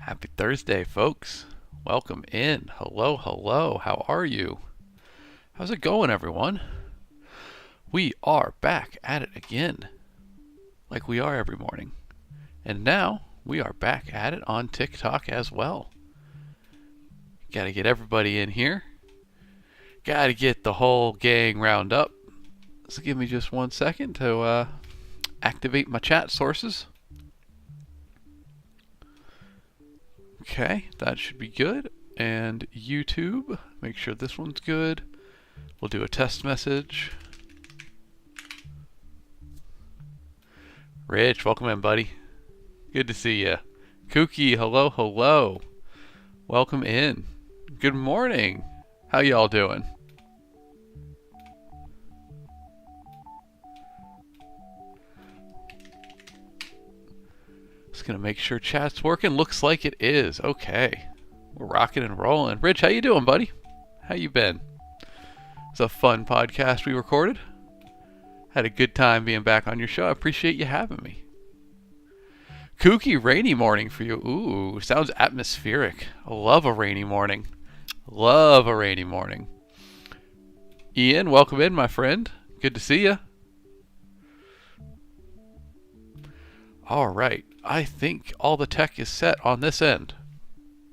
Happy Thursday, folks. Welcome in. Hello, hello. How are you? How's it going, everyone? We are back at it again, like we are every morning. And now we are back at it on TikTok as well. Gotta get everybody in here. Gotta get the whole gang round up. So give me just 1 second to activate my chat sources. Okay, that should be good. And YouTube, make sure this one's good. We'll do a test message. Rich, welcome in, buddy. Good to see you. Kooky, hello, hello. Welcome in. Good morning. How y'all doing? Just gonna make sure chat's working. Looks like it is. Okay. We're rocking and rolling. Rich, how you doing, buddy? How you been? It's a fun podcast we recorded. Had a good time being back on your show. I appreciate you having me. Kooky, rainy morning for you. Ooh, sounds atmospheric. I love a rainy morning. Love a rainy morning. Ian, welcome in, my friend. Good to see you. All right. I think all the tech is set on this end.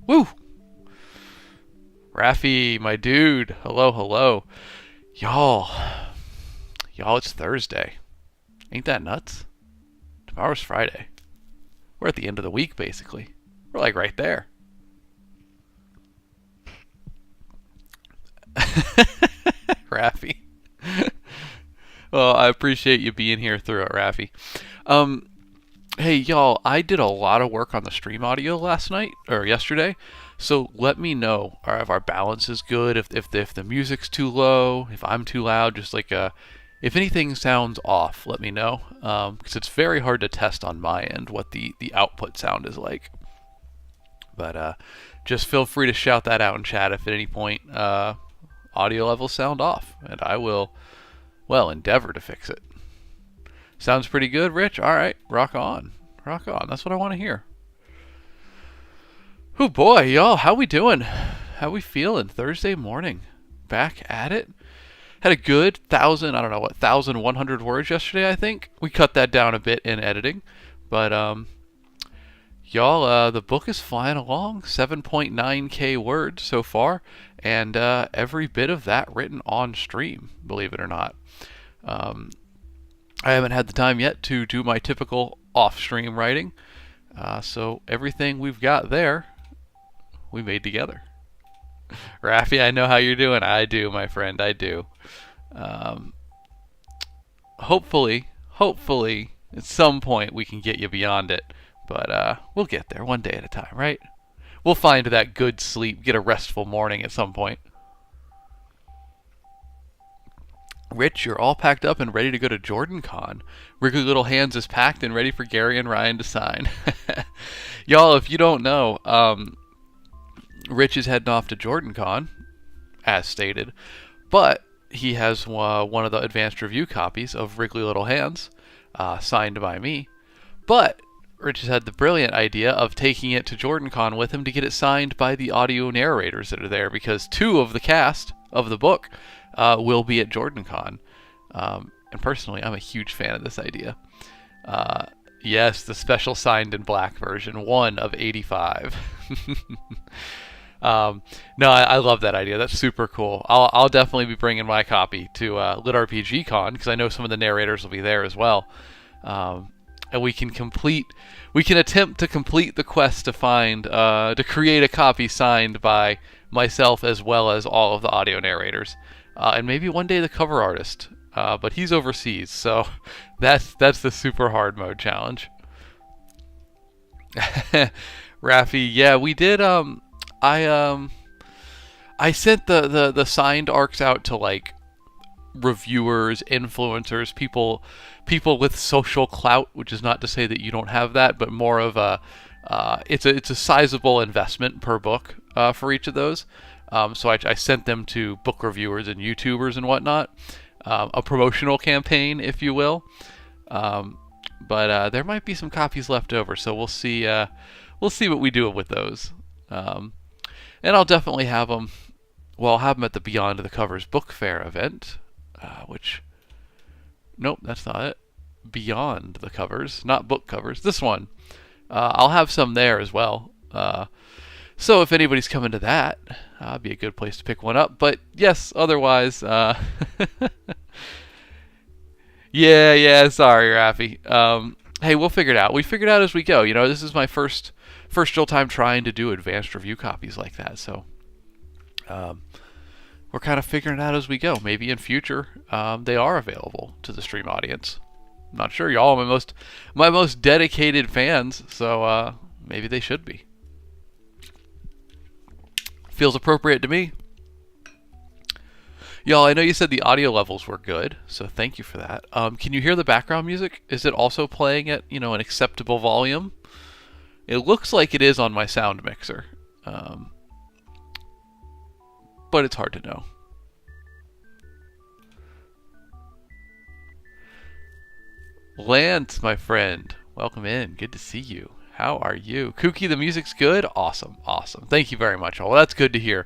Woo! Rafi, my dude. Hello, hello. Y'all, it's Thursday. Ain't that nuts? Tomorrow's Friday. We're at the end of the week, basically. We're like right there. Rafi. Well, I appreciate you being here through it, Rafi. Hey, y'all, I did a lot of work on the stream audio last night, or yesterday, so let me know if our balance is good, if the music's too low, if I'm too loud, just like if anything sounds off, let me know, because it's very hard to test on my end what the output sound is like. But just feel free to shout that out in chat if at any point audio levels sound off, and I will, well, endeavor to fix it. Sounds pretty good, Rich? Alright, rock on. Rock on. That's what I want to hear. Oh boy, y'all, how we doing? How we feeling? Thursday morning. Back at it. Had a good 1,100 words yesterday, I think. We cut that down a bit in editing. But, y'all, the book is flying along. 7.9k words so far. And every bit of that written on stream, believe it or not. I haven't had the time yet to do my typical off-stream writing, so everything we've got there, we made together. Rafi, I know how you're doing. I do, my friend, I do. Hopefully, at some point we can get you beyond it, but we'll get there one day at a time, right? We'll find that good sleep, get a restful morning at some point. Rich, you're all packed up and ready to go to JordanCon. Wriggly Little Hands is packed and ready for Gary and Ryan to sign. Y'all, if you don't know, Rich is heading off to JordanCon, as stated, but he has one of the advanced review copies of Wriggly Little Hands, signed by me. But Rich has had the brilliant idea of taking it to JordanCon with him to get it signed by the audio narrators that are there, because 2 of the cast of the book will be at JordanCon. And personally, I'm a huge fan of this idea. Yes, the special signed in black version, 1 of 85. No, I love that idea. That's super cool. I'll definitely be bringing my copy to Lit RPG Con, because I know some of the narrators will be there as well. And we can attempt to complete the quest to to create a copy signed by myself as well as all of the audio narrators. And maybe one day the cover artist, but he's overseas, so that's the super hard mode challenge. Rafi, yeah, we did. I sent the signed arcs out to like reviewers, influencers, people with social clout, which is not to say that you don't have that, but more of a it's a sizable investment per book for each of those. So I sent them to book reviewers and YouTubers and whatnot. A promotional campaign, if you will. But there might be some copies left over, so we'll see we'll see what we do with those. Um, and I'll definitely have them. Well, I'll have them at the Beyond the Covers book fair event, which nope, that's not it. Beyond the Covers, not book covers. This one, I'll have some there as well. So if anybody's coming to that, it'd be a good place to pick one up. But yes, otherwise, yeah. Sorry, Rafi. Hey, we'll figure it out. We figure it out as we go. This is my first real time trying to do advanced review copies like that. So we're kind of figuring it out as we go. Maybe in future they are available to the stream audience. I'm not sure. Y'all are my most dedicated fans, so maybe they should be. Feels appropriate to me. Y'all, I know you said the audio levels were good, so thank you for that. Can you hear the background music? Is it also playing at an acceptable volume? It looks like it is on my sound mixer, but it's hard to know. Lance, my friend, welcome in. Good to see you. How are you? Kooky, the music's good? Awesome. Thank you very much. Well, that's good to hear.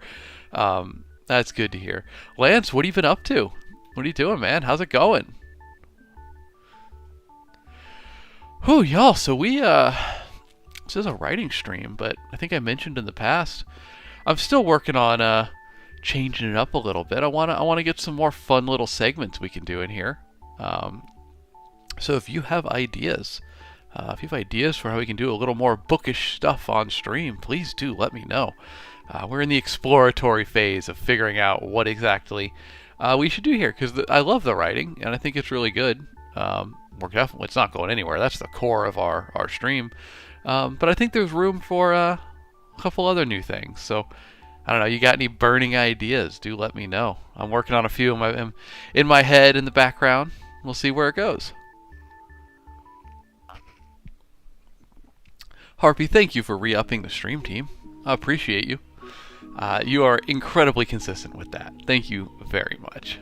That's good to hear. Lance, what have you been up to? What are you doing, man? How's it going? Whew, y'all, so this is a writing stream, but I think I mentioned in the past, I'm still working on changing it up a little bit. I wanna get some more fun little segments we can do in here. So if you have ideas, for how we can do a little more bookish stuff on stream, please do let me know. We're in the exploratory phase of figuring out what exactly we should do here, because I love the writing, and I think it's really good. It's not going anywhere. That's the core of our stream. But I think there's room for a couple other new things. So, I don't know, you got any burning ideas, do let me know. I'm working on a few in my head in the background. We'll see where it goes. Harpy, thank you for re-upping the stream team. I appreciate you. You are incredibly consistent with that. Thank you very much.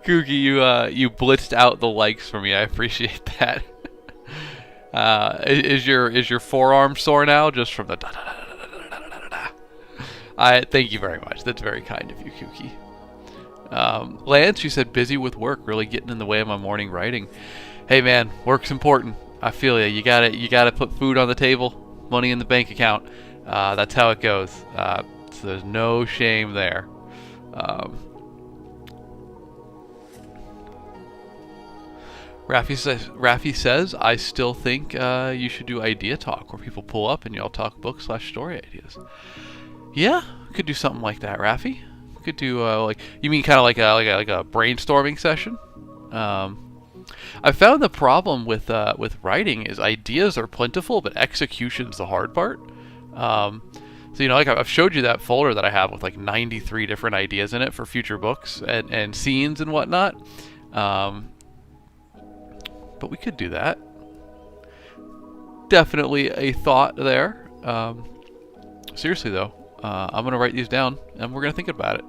Googie, you blitzed out the likes for me. I appreciate that. Is your forearm sore now just from the da da da da da da da da da? I thank you very much. That's very kind of you, Kookie. Lance, you said busy with work, really getting in the way of my morning writing. Hey man, work's important. I feel you. You gotta put food on the table, money in the bank account. That's how it goes. So there's no shame there. Rafi says, I still think you should do idea talk, where people pull up and y'all talk book/story ideas. Yeah, could do something like that, Rafi. Could do you mean kind of like a brainstorming session? I found the problem with writing is ideas are plentiful, but execution's the hard part. So I've showed you that folder that I have with 93 different ideas in it for future books and scenes and whatnot. But we could do that. Definitely a thought there. Seriously though, I'm gonna write these down and we're gonna think about it.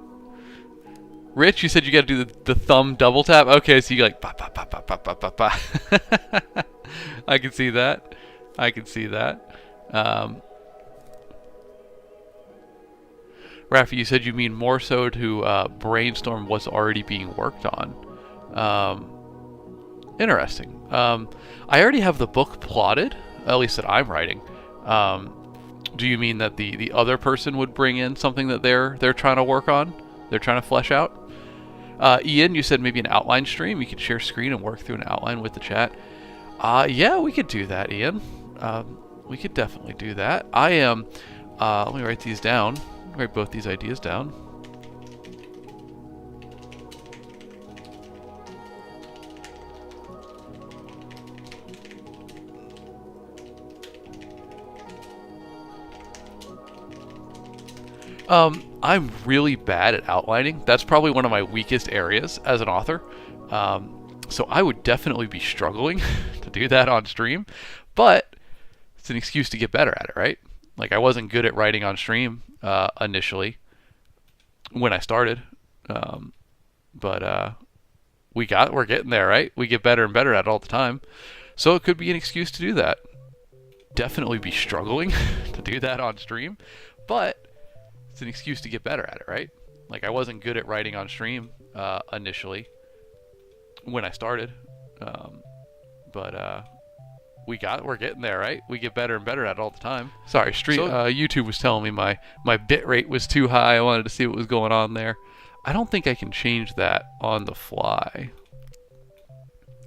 Rich, you said you got to do the thumb double tap. Okay, so you like ba ba ba ba ba ba ba ba. I can see that. Rafi, you said you mean more so to brainstorm what's already being worked on. Interesting. I already have the book plotted, at least that I'm writing. Do you mean that the other person would bring in something that they're trying to work on? They're trying to flesh out? Ian, you said maybe an outline stream. You could share screen and work through an outline with the chat. Yeah, we could do that, Ian. We could definitely do that. I am... let me write these down. Write both these ideas down. I'm really bad at outlining. That's probably one of my weakest areas as an author. So I would definitely be struggling to do that on stream, but it's an excuse to get better at it, right? Like I wasn't good at writing on stream initially when I started, um, but we're getting there, right? We get better and better at it all the time, so it could be an excuse to do that. Definitely be struggling to do that on stream, but it's an excuse to get better at it, right? Like I wasn't good at writing on stream initially when I started, but we're getting there, right? We get better and better at it all the time. Sorry, YouTube was telling me my bit rate was too high. I wanted to see what was going on there. I don't think I can change that on the fly.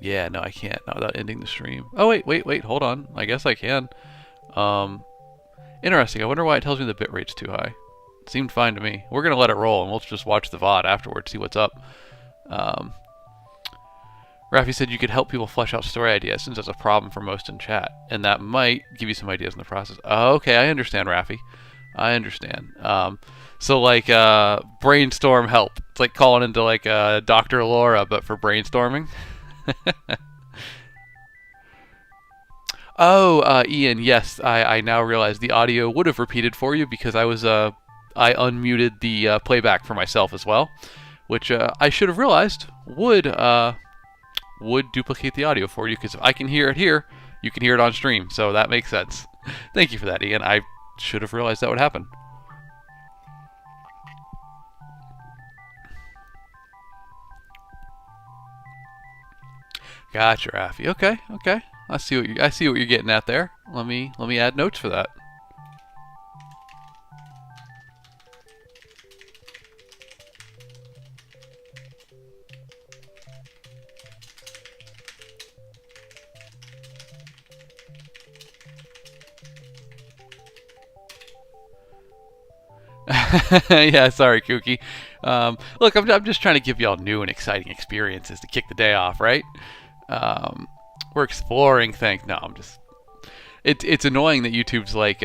Yeah, no, I can't. Not without ending the stream. Oh wait, hold on. I guess I can. Interesting. I wonder why it tells me the bit rate's too high. It seemed fine to me. We're gonna let it roll, and we'll just watch the VOD afterwards, see what's up. Rafi said you could help people flesh out story ideas since that's a problem for most in chat, and that might give you some ideas in the process. Oh, okay, I understand, Rafi. I understand. So like brainstorm help. It's like calling into like Dr. Laura, but for brainstorming. Oh, Ian, yes, I now realize the audio would have repeated for you because I unmuted the playback for myself as well, which I should have realized would duplicate the audio for you, because if I can hear it here, you can hear it on stream, so that makes sense. Thank you for that, Ian. I should have realized that would happen. Gotcha, Rafi. Okay. I see what you're getting at there. Let me add notes for that. Yeah, sorry, Kooky. Look, I'm just trying to give y'all new and exciting experiences to kick the day off, right? We're exploring things. No, it's annoying that YouTube's like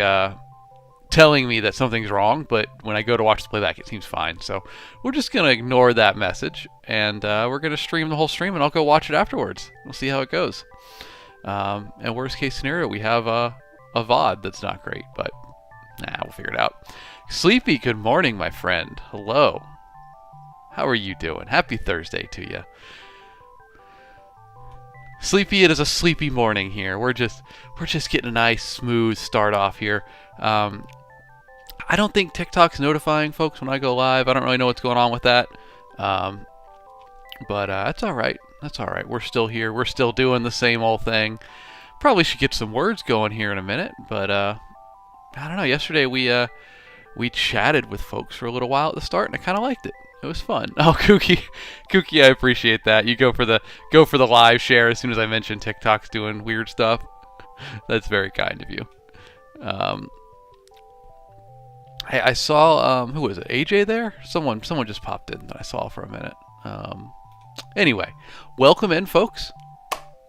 telling me that something's wrong, but when I go to watch the playback, it seems fine. So we're just gonna ignore that message, and we're gonna stream the whole stream, and I'll go watch it afterwards. We'll see how it goes. And worst case scenario, we have a VOD that's not great, but we'll figure it out. Sleepy, good morning, my friend. Hello. How are you doing? Happy Thursday to you. Sleepy, it is a sleepy morning here. We're just getting a nice, smooth start off here. I don't think TikTok's notifying folks when I go live. I don't really know what's going on with that. But that's all right. That's all right. We're still here. We're still doing the same old thing. Probably should get some words going here in a minute, but I don't know. Yesterday we chatted with folks for a little while at the start, and I kind of liked it. It was fun. Oh, Kooky, I appreciate that. You go for the live share as soon as I mention TikTok's doing weird stuff. That's very kind of you. Hey, I saw who was it? AJ there? Someone just popped in that I saw for a minute. Anyway, welcome in, folks.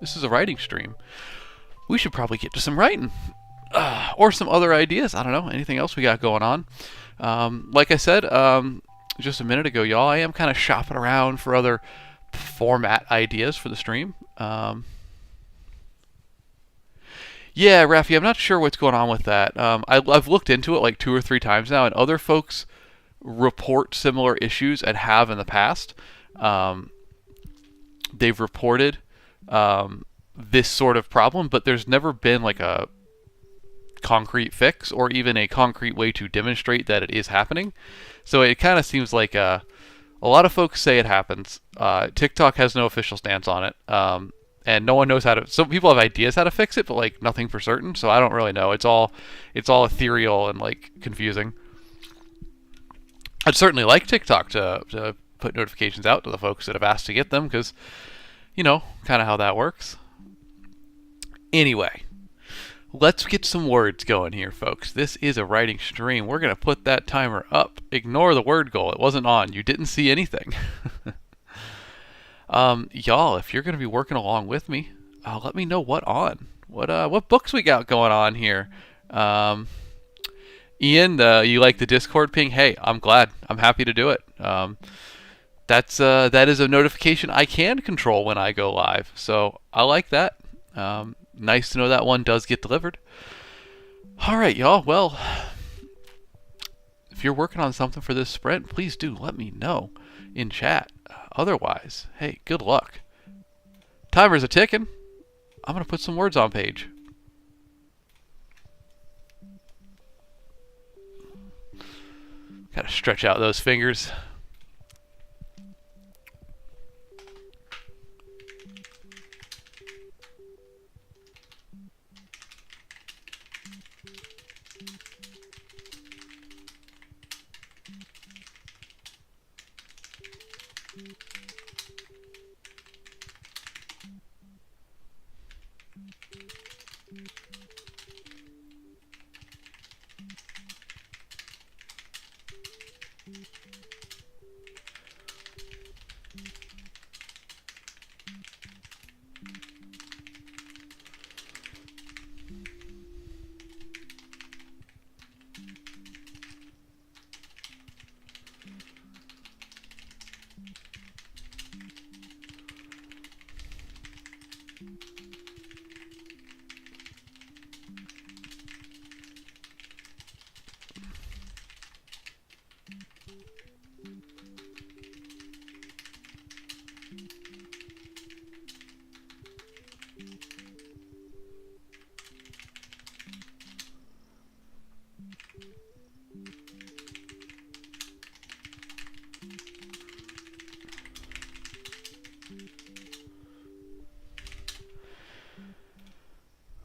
This is a writing stream. We should probably get to some writing. Or some other ideas. I don't know. Anything else we got going on? Like I said just a minute ago, y'all, I am kind of shopping around for other format ideas for the stream. Yeah, Rafi, I'm not sure what's going on with that. I've looked into it like 2 or 3 times now, and other folks report similar issues and have in the past. They've reported this sort of problem, but there's never been like a concrete fix or even a concrete way to demonstrate that it is happening. So it kind of seems like a lot of folks say it happens. TikTok has no official stance on it, and no one knows how to. Some people have ideas how to fix it, but like nothing for certain. So I don't really know. It's all ethereal and like confusing. I'd certainly like TikTok to put notifications out to the folks that have asked to get them, because you know kind of how that works. Anyway. Let's get some words going here, folks. This is a writing stream. We're going to put that timer up. Ignore the word goal. It wasn't on. You didn't see anything. Y'all, if you're going to be working along with me, let me know what books we got going on here. Ian, you like the Discord ping? Hey, I'm glad. I'm happy to do it. that is a notification I can control when I go live. So I like that. Nice to know that one does get delivered. All right, y'all. Well, if you're working on something for this sprint, please do let me know in chat. Otherwise, hey, good luck. Timers are ticking. I'm going to put some words on page. Got to stretch out those fingers.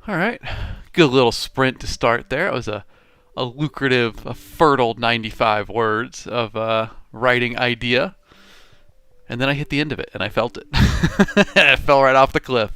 All right, good little sprint to start there. It was a lucrative, a fertile 95 words of writing idea. And then I hit the end of it, and I felt it. It fell right off the cliff.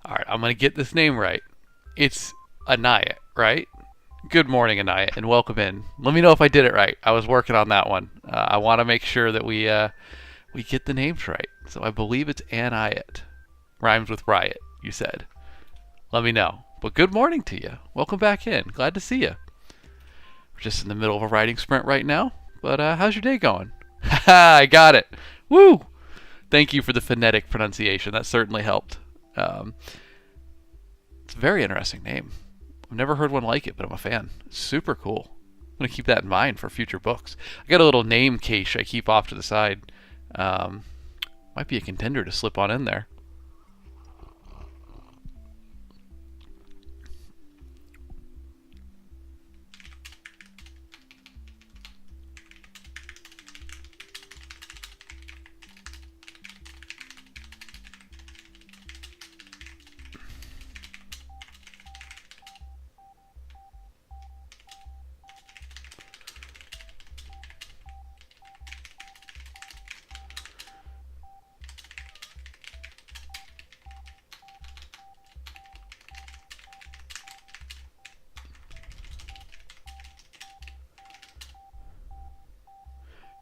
All right, I'm going to get this name right. It's Anaya, right? Good morning, Anaya, and welcome in. Let me know if I did it right. I was working on that one. I want to make sure that we get the names right. So I believe it's Anayat. Rhymes with riot, you said. Let me know. But good morning to you. Welcome back in. Glad to see you. We're just in the middle of a writing sprint right now. But how's your day going? Haha, I got it. Woo! Thank you for the phonetic pronunciation. That certainly helped. It's a very interesting name. I've never heard one like it, but I'm a fan. It's super cool. I'm going to keep that in mind for future books. I got a little name cache I keep off to the side. Might be a contender to slip on in there.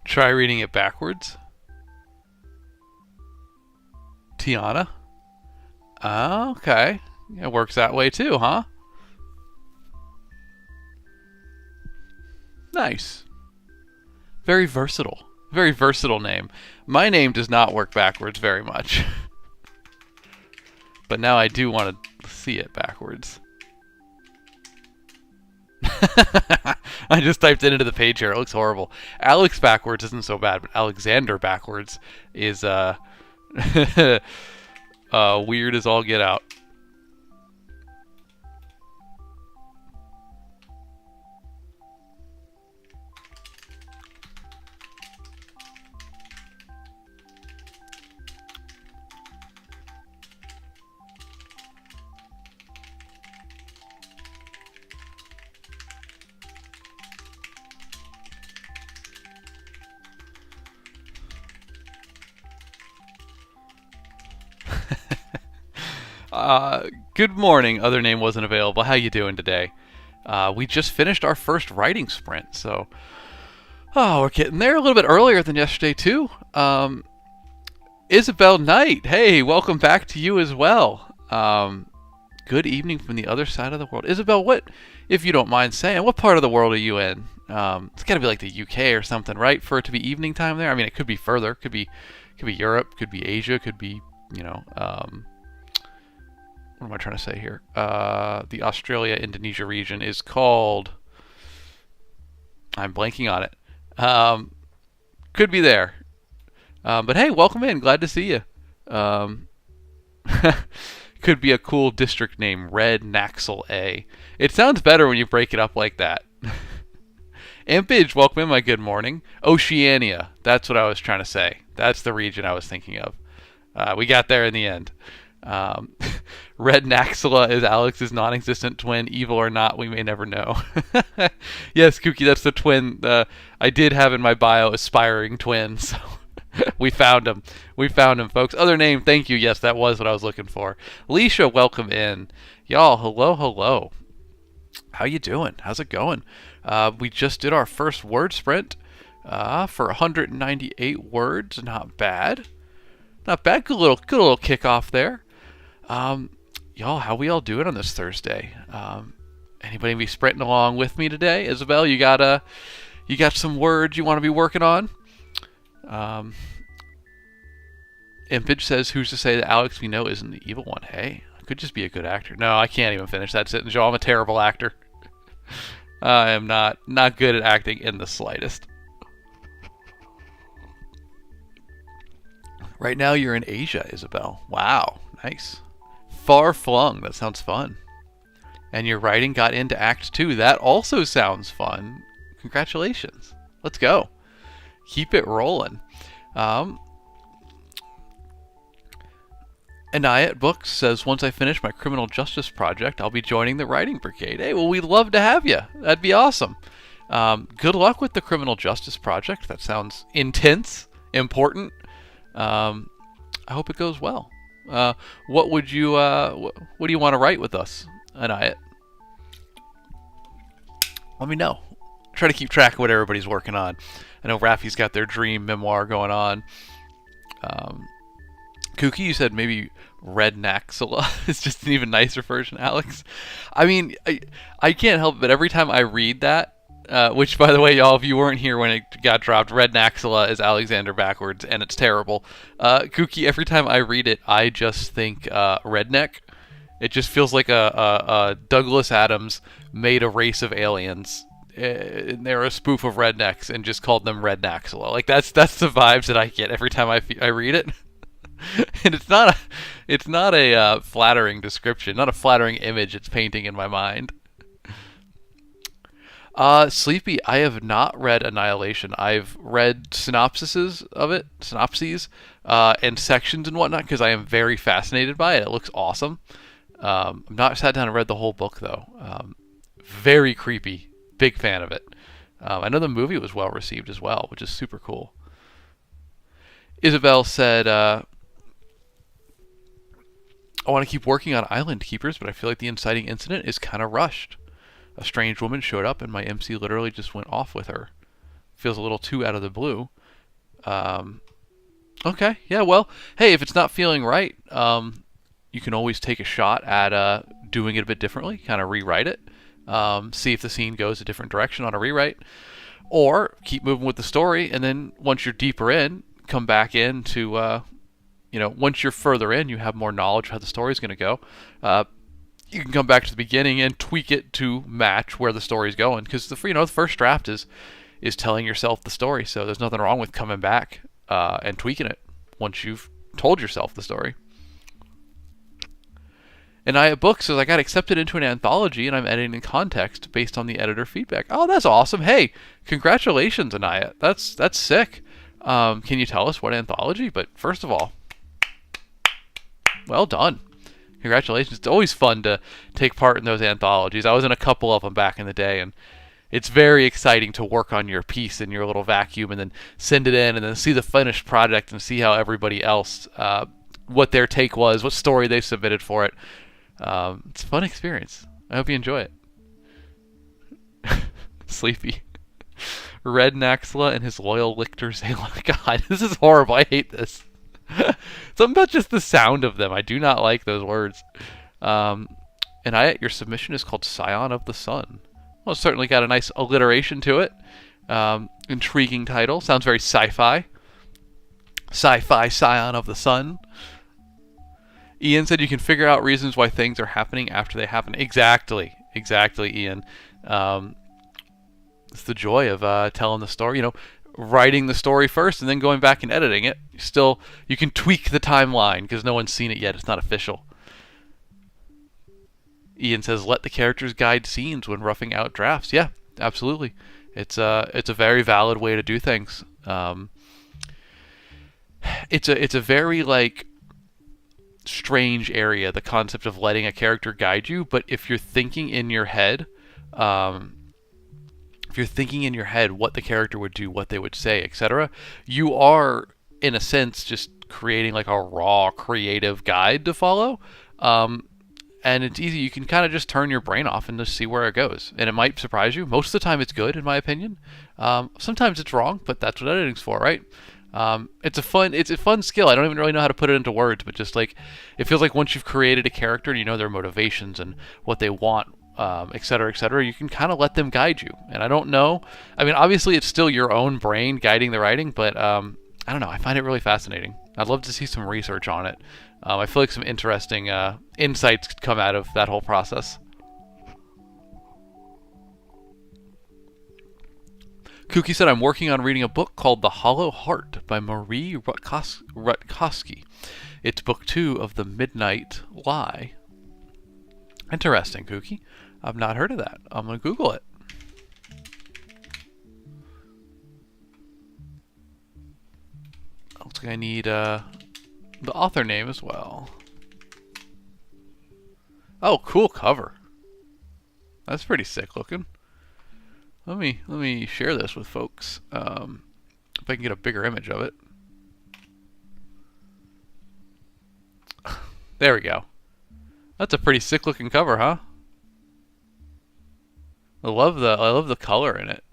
Try reading it backwards. Tiana? Oh, okay. It works that way too, huh? Nice. Very versatile. Very versatile name. My name does not work backwards very much. But now I do want to see it backwards. I just typed it into the page here. It looks horrible. Alex backwards isn't so bad, but Alexander backwards is weird as all get out. Good morning. Other name wasn't available. How you doing today? We just finished our first writing sprint, so we're getting there a little bit earlier than yesterday too. Isabel Knight, hey, welcome back to you as well. Good evening from the other side of the world. Isabel, what, if you don't mind saying, what part of the world are you in? It's got to be like the UK or something, right? For it to be evening time there. I mean, it could be further. Could be Europe. Could be Asia. Could be, what am I trying to say here? The Australia Indonesia region is called. I'm blanking on it. Could be there. But hey, welcome in. Glad to see you. Could be a cool district name, Red Naxal A. It sounds better when you break it up like that. Ampage, welcome in, my good morning. Oceania, that's what I was trying to say. That's the region I was thinking of. We got there in the end. Red Naxala is Alex's non-existent twin. Evil or not, we may never know. Yes, Kooky, that's the twin I did have in my bio, aspiring twin. So we found him. We found him, folks. Other name, thank you. Yes, that was what I was looking for. Leisha, welcome in. Y'all, hello, hello. How you doing? How's it going? We just did our first word sprint for 198 words. Not bad. Not bad. Good little kickoff there. Y'all, how we all doing on this Thursday? Anybody be sprinting along with me today? Isabel, you got some words you want to be working on? Impage says, who's to say that Alex we know isn't the evil one? Hey, I could just be a good actor. No, I can't even finish that sentence, y'all. I'm a terrible actor. I am not good at acting in the slightest. Right now you're in Asia, Isabel. Wow, nice. Far flung. That sounds fun. And your writing got into Act 2. That also sounds fun. Congratulations. Let's go. Keep it rolling. Anayat Books says, once I finish my criminal justice project, I'll be joining the writing brigade. Hey, well, we'd love to have you. That'd be awesome. Good luck with the criminal justice project. That sounds intense, important. I hope it goes well. What do you want to write with us, Anayat? Let me know. Try to keep track of what everybody's working on. I know Rafi's got their dream memoir going on. Kooky, you said maybe Red Naxala is just an even nicer version, Alex. I mean, I can't help it, but every time I read that, which, by the way, y'all, if you weren't here when it got dropped, Red Naxala is Alexander backwards, and it's terrible. Kooky, every time I read it, I just think redneck. It just feels like a Douglas Adams made a race of aliens. They're a spoof of rednecks and just called them Red Naxala. Like that's the vibes that I get every time I read it. And it's not a flattering description, not a flattering image it's painting in my mind. Sleepy, I have not read Annihilation. I've read synopses of it, and sections and whatnot, because I am very fascinated by it. It looks awesome. I've not sat down and read the whole book, though. Very creepy. Big fan of it. I know the movie was well received as well, which is super cool. Isabel said, I want to keep working on Island Keepers, but I feel like the inciting incident is kind of rushed. A strange woman showed up, and my MC literally just went off with her. Feels a little too out of the blue. Okay, yeah, well, hey, if it's not feeling right, you can always take a shot at doing it a bit differently, kind of rewrite it, see if the scene goes a different direction on a rewrite, or keep moving with the story, and then once you're deeper in, come back in to, once you're further in, you have more knowledge of how the story's going to go. You can come back to the beginning and tweak it to match where the story's going, because the first draft is telling yourself the story, so there's nothing wrong with coming back and tweaking it once you've told yourself the story. Anaya Book says, I got accepted into an anthology and I'm editing context based on the editor feedback. Oh, that's awesome. Hey, congratulations, Anaya. That's sick. Can you tell us what anthology? But first of all, well done. Congratulations. It's always fun to take part in those anthologies. I was in a couple of them back in the day, and it's very exciting to work on your piece in your little vacuum and then send it in and then see the finished product and see how everybody else what their take was, what story they submitted for it. It's a fun experience. I hope you enjoy it. Sleepy. Red Naxla and his loyal lictors. God, this is horrible. I hate this. Something about just the sound of them. I do not like those words. And your submission is called Scion of the Sun. Well, it's certainly got a nice alliteration to it. Intriguing title. Sounds very sci-fi. Sci-fi Scion of the Sun. Ian said you can figure out reasons why things are happening after they happen. Exactly, Ian. It's the joy of telling the story. Writing the story first and then going back and editing it. You can tweak the timeline because no one's seen it yet. It's not official. Ian says, let the characters guide scenes when roughing out drafts. Yeah, absolutely. It's a very valid way to do things. It's a very strange area, the concept of letting a character guide you. But if you're thinking in your head, what the character would do, what they would say, etc., you are in a sense just creating like a raw creative guide to follow. And it's easy. You can kind of just turn your brain off and just see where it goes. And it might surprise you. Most of the time it's good, in my opinion. Sometimes it's wrong, but that's what editing's for, right? It's a fun skill. I don't even really know how to put it into words, but just it feels like once you've created a character and you know their motivations and what they want, et cetera, you can kind of let them guide you. And I don't know. I mean, obviously it's still your own brain guiding the writing, but I don't know. I find it really fascinating. I'd love to see some research on it. I feel like some interesting insights could come out of that whole process. Kooky said, I'm working on reading a book called The Hollow Heart by Marie Rutkowski. It's book 2 of The Midnight Lie. Interesting, Kooky. I've not heard of that. I'm going to Google it. Looks like I need the author name as well. Oh, cool cover. That's pretty sick looking. Let me share this with folks. If I can get a bigger image of it. There we go. That's a pretty sick looking cover, huh? I love the color in it.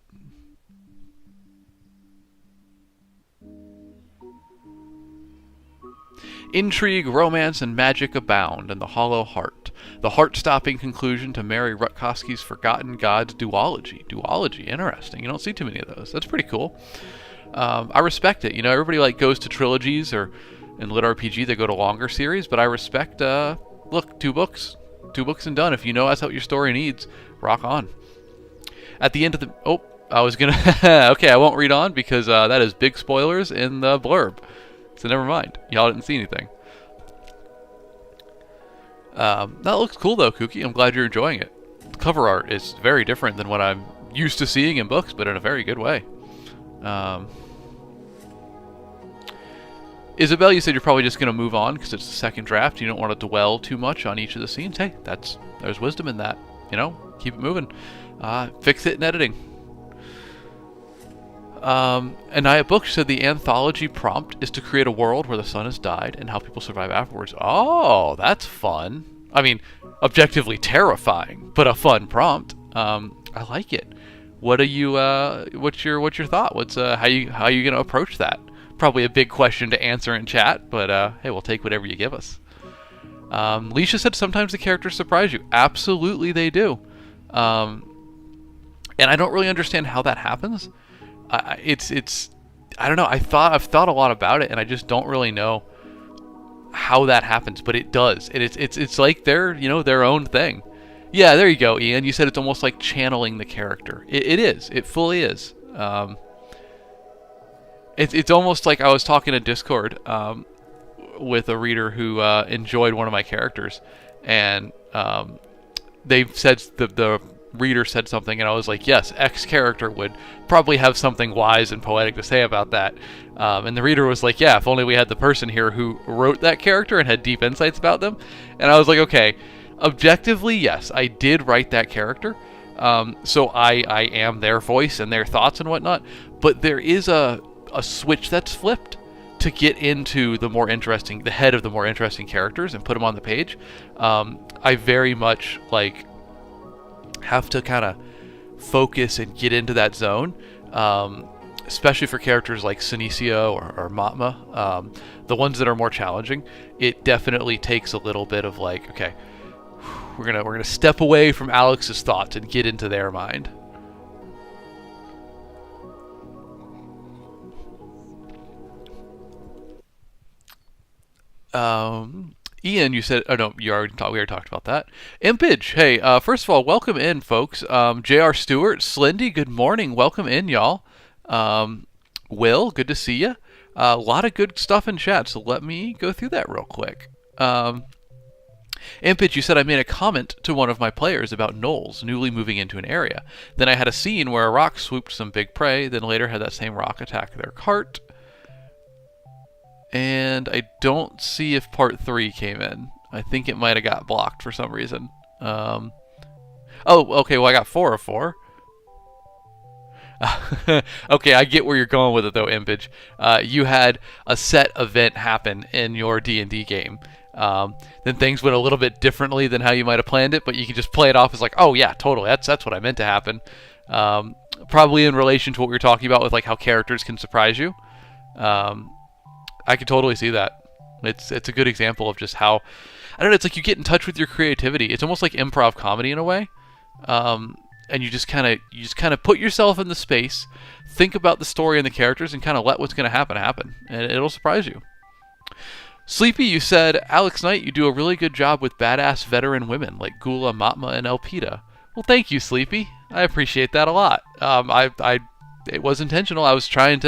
Intrigue, romance, and magic abound in The Hollow Heart. The heart-stopping conclusion to Mary Rutkowski's Forgotten Gods duology. Duology, interesting. You don't see too many of those. That's pretty cool. I respect it. Everybody goes to trilogies, or in lit RPG they go to longer series, but I respect. Look, 2 books and done. If you know that's what your story needs, rock on. At the end of the I was gonna. Okay, I won't read on because that is big spoilers in the blurb. So never mind. Y'all didn't see anything. That looks cool though, Kooky. I'm glad you're enjoying it. The cover art is very different than what I'm used to seeing in books, but in a very good way. Isabel, you said you're probably just going to move on because it's the second draft. You don't want to dwell too much on each of the scenes. Hey, there's wisdom in that. Keep it moving. Fix it in editing. Anaya Book said the anthology prompt is to create a world where the sun has died and how people survive afterwards. Oh, that's fun. I mean, objectively terrifying, but a fun prompt. I like it. What's your thought? How you gonna approach that? Probably a big question to answer in chat, but hey, we'll take whatever you give us. Leisha said sometimes the characters surprise you. Absolutely, they do. And I don't really understand how that happens. I don't know. I've thought a lot about it, and I just don't really know how that happens, but it does. And it's like they're their own thing. Yeah, there you go, Ian. You said it's almost like channeling the character. It is. It fully is. It's almost like I was talking to Discord with a reader who enjoyed one of my characters, and they said the reader said something, and I was like, yes, X character would probably have something wise and poetic to say about that. And the reader was like, yeah, if only we had the person here who wrote that character and had deep insights about them. And I was like, okay, objectively, yes, I did write that character. So I am their voice and their thoughts and whatnot. But there is a switch that's flipped to get into the head of the more interesting characters and put them on the page, I very much like have to kind of focus and get into that zone, especially for characters like Senecio or Matma, the ones that are more challenging. It definitely takes a little bit of like, okay, we're gonna step away from Alex's thoughts and get into their mind. Ian, you said, oh no, we already talked about that. Impage, hey, first of all, welcome in, folks. J.R. Stewart, Slendy, good morning, welcome in, y'all. Will, good to see you. A lot of good stuff in chat, so let me go through that real quick. Impage, you said I made a comment to one of my players about gnolls newly moving into an area. Then I had a scene where a rock swooped some big prey, then later had that same rock attack their cart. And I don't see if part 3 came in. I think it might have got blocked for some reason. Oh, okay, well I got 4 of 4. Okay, I get where you're going with it though, Impage. You had a set event happen in your D&D game. Then things went a little bit differently than how you might have planned it, but you can just play it off as like, oh yeah, totally, that's what I meant to happen. Probably in relation to what we were talking about with like how characters can surprise you. I could totally see that. It's a good example of just how, I don't know, it's like you get in touch with your creativity. It's almost like improv comedy in a way. And you just kind of put yourself in the space, think about the story and the characters, and kind of let what's going to happen, and it'll surprise you. Sleepy, you said, Alex Knight, you do a really good job with badass veteran women like Gula, Matma, and Elpida. Well, thank you, Sleepy. I appreciate that a lot. It was intentional. I was trying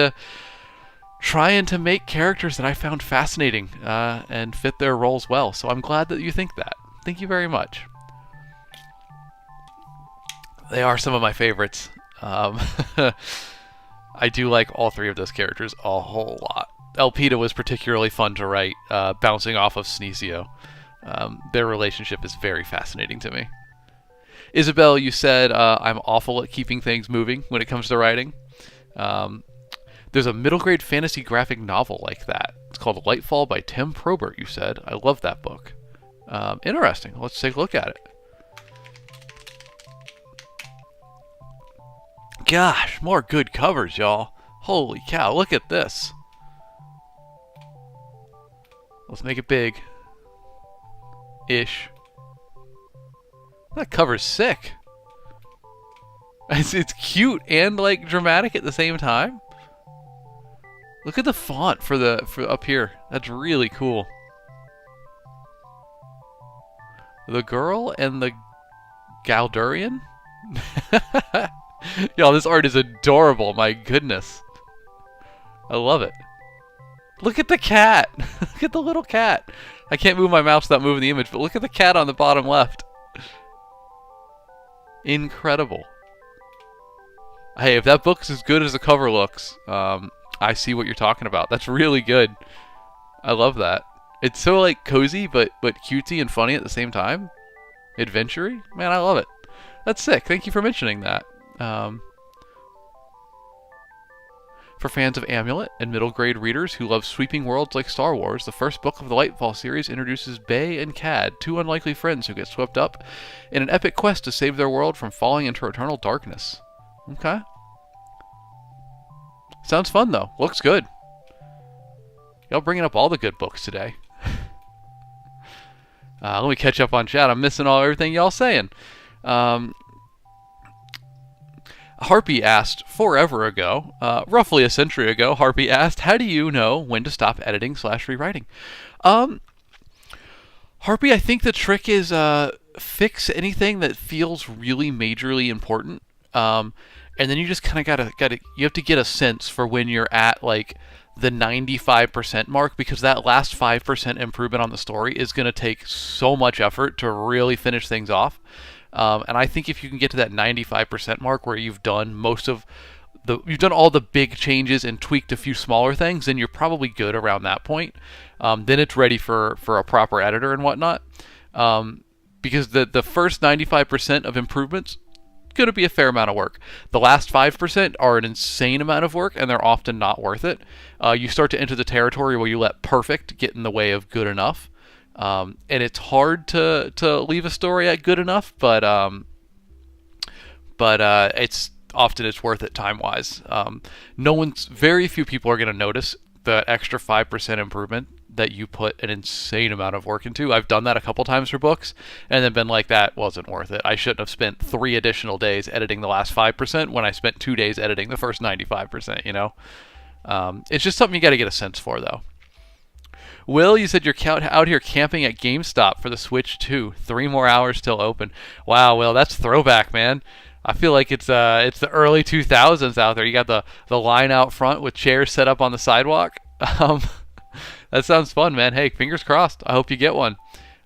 to make characters that I found fascinating and fit their roles well. So I'm glad that you think that. Thank you very much. They are some of my favorites. I do like all 3 of those characters a whole lot. Elpida was particularly fun to write, bouncing off of Senecio. Their relationship is very fascinating to me. Isabel, you said I'm awful at keeping things moving when it comes to writing. There's a middle grade fantasy graphic novel like that. It's called Lightfall by Tim Probert, you said. I love that book. Interesting. Let's take a look at it. Gosh, more good covers, y'all. Holy cow, look at this. Let's make it big. Ish. That cover's sick. It's cute and like dramatic at the same time. Look at the font for up here. That's really cool. The girl and the Galdurian? Y'all, this art is adorable. My goodness. I love it. Look at the cat. Look at the little cat. I can't move my mouse without moving the image, but look at the cat on the bottom left. Incredible. Hey, if that book's as good as the cover looks, I see what you're talking about. That's really good. I love that. It's so like cozy, but cutesy and funny at the same time. Adventure-y. Man, I love it. That's sick. Thank you for mentioning that. For fans of Amulet and middle grade readers who love sweeping worlds like Star Wars, the first book of the Lightfall series introduces Bay and Cad, 2 unlikely friends who get swept up in an epic quest to save their world from falling into eternal darkness. Okay. Sounds fun, though. Looks good. Y'all bringing up all the good books today. Let me catch up on chat. I'm missing everything y'all saying. Harpy asked forever ago, roughly a century ago, Harpy asked, how do you know when to stop editing / rewriting? Harpy, I think the trick is fix anything that feels really majorly important. And then you just kind of you have to get a sense for when you're at like the 95% mark, because that last 5% improvement on the story is going to take so much effort to really finish things off. And I think if you can get to that 95% mark where you've done you've done all the big changes and tweaked a few smaller things, then you're probably good around that point. Then it's ready for a proper editor and whatnot. Because the first 95% of improvements going to be a fair amount of work. The last 5% are an insane amount of work, and they're often not worth it. You start to enter the territory where you let perfect get in the way of good enough. And it's hard to leave a story at good enough, but it's often it's worth it time-wise. Very few people are going to notice the extra 5% improvement that you put an insane amount of work into. I've done that a couple times for books and then been like, that wasn't worth it. I shouldn't have spent 3 additional days editing the last 5% when I spent 2 days editing the first 95%, you know? It's just something you got to get a sense for, though. Will, you said you're out here camping at GameStop for the Switch 2. 3 more hours till open. Wow, Will, that's throwback, man. I feel like it's the early 2000s out there. You got the line out front with chairs set up on the sidewalk. That sounds fun, man. Hey, fingers crossed. I hope you get one.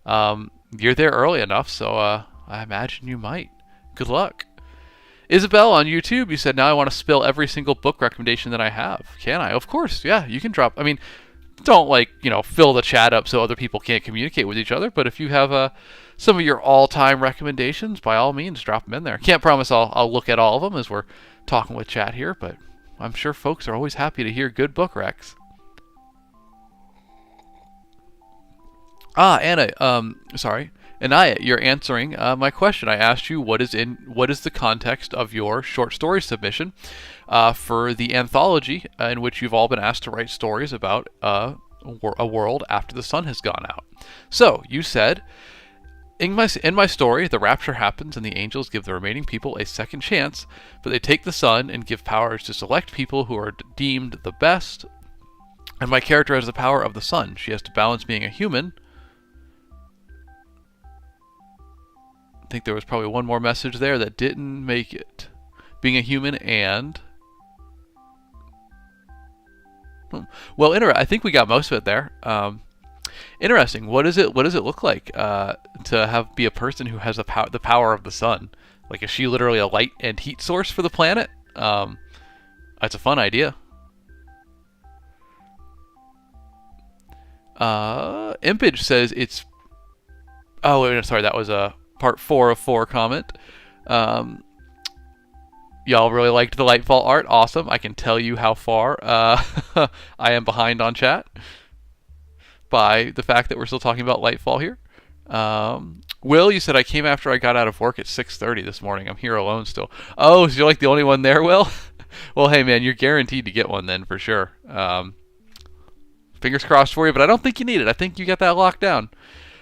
You're there early enough, so I imagine you might. Good luck. Isabel on YouTube, you said, now I want to spill every single book recommendation that I have. Can I? Of course, yeah, you can drop. I mean, don't fill the chat up so other people can't communicate with each other, but if you have some of your all-time recommendations, by all means, drop them in there. Can't promise I'll look at all of them as we're talking with chat here, but I'm sure folks are always happy to hear good book recs. Anna, Anaya, you're answering my question. I asked you what is the context of your short story submission for the anthology in which you've all been asked to write stories about a world after the sun has gone out. So you said, in my story, the rapture happens and the angels give the remaining people a second chance, but they take the sun and give powers to select people who are deemed the best. And my character has the power of the sun. She has to balance being a human. I think there was probably one more message there that didn't make it. Being a human and... Well, I think we got most of it there. Interesting. What does it look like to be a person who has the power of the sun? Like, is she literally a light and heat source for the planet? That's a fun idea. Impage says it's... Oh, wait, sorry, that was a part 4 of 4 comment. Y'all really liked the Lightfall art. Awesome. I can tell you how far I am behind on chat by the fact that we're still talking about Lightfall here. Will, you said I came after I got out of work at 6:30 this morning. I'm here alone still. Oh, so you're like the only one there, Will? Well, hey, man, you're guaranteed to get one then for sure. Fingers crossed for you, but I don't think you need it. I think you got that locked down.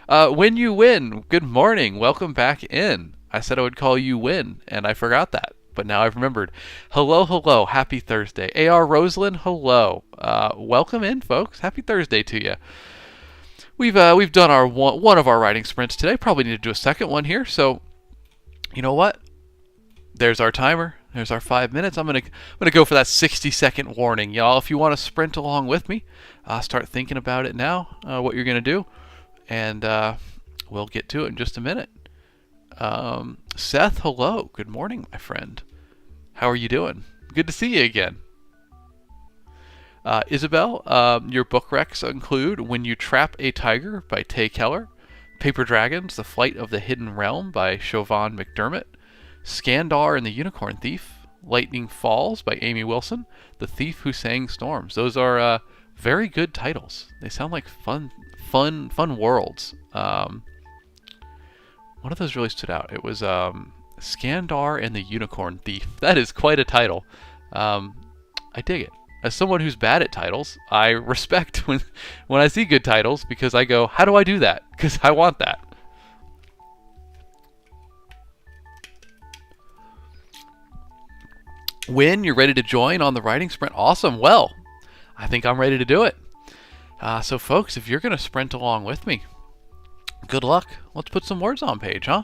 When you win, good morning. Welcome back in. I said I would call you Win, and I forgot that, but now I've remembered. Hello, hello. Happy Thursday. A.R. Roseland, hello. Welcome in, folks. Happy Thursday to you. We've done our one of our writing sprints today. Probably need to do a second one here. So, you know what? There's our timer. There's our 5 minutes. I'm gonna go for that 60-second warning, y'all. If you want to sprint along with me, start thinking about it now. What you're gonna do. And we'll get to it in just a minute. Seth, hello. Good morning, my friend. How are you doing? Good to see you again. Isabel, your book recs include When You Trap a Tiger by Tay Keller, Paper Dragons, The Flight of the Hidden Realm by Siobhan McDermott, Skandar and the Unicorn Thief, Lightning Falls by Amy Wilson, The Thief Who Sang Storms. Those are very good titles. They sound like fun worlds. One of those really stood out. It was Skandar and the Unicorn Thief. That is quite a title. I dig it. As someone who's bad at titles, I respect when I see good titles because I go, how do I do that? Because I want that. When you're ready to join on the writing sprint, awesome. Well, I think I'm ready to do it. So folks, if you're going to sprint along with me, good luck. Let's put some words on page, huh?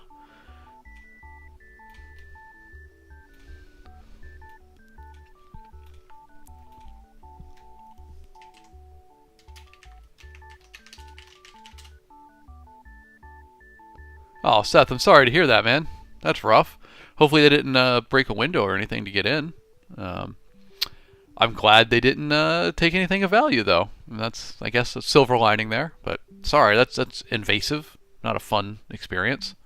Oh, Seth, I'm sorry to hear that, man. That's rough. Hopefully they didn't break a window or anything to get in. I'm glad they didn't take anything of value, though. And that's, I guess, a silver lining there. But sorry, that's invasive. Not a fun experience.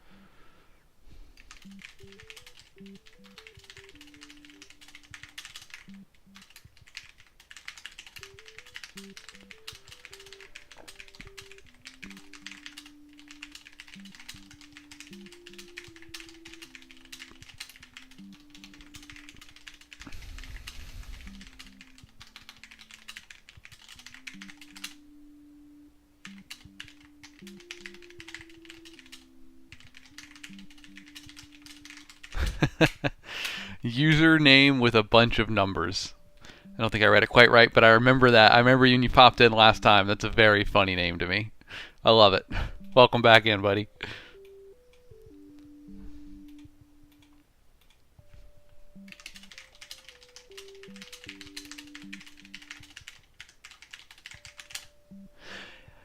Username with a bunch of numbers. I don't think I read it quite right, but I remember that. I remember when you popped in last time. That's a very funny name to me. I love it. Welcome back in, buddy.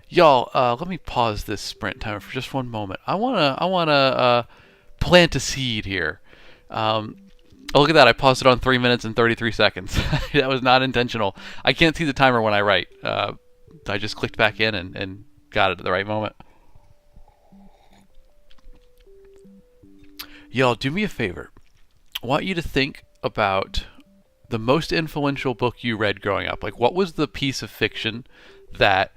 Y'all, let me pause this sprint timer for just one moment. I wanna plant a seed here. Um, oh, look at that! I paused it on 3 minutes and 33 seconds. That was not intentional. I can't see the timer when I write. I just clicked back in and got it at the right moment. Y'all, do me a favor. I want you to think about the most influential book you read growing up. Like, what was the piece of fiction that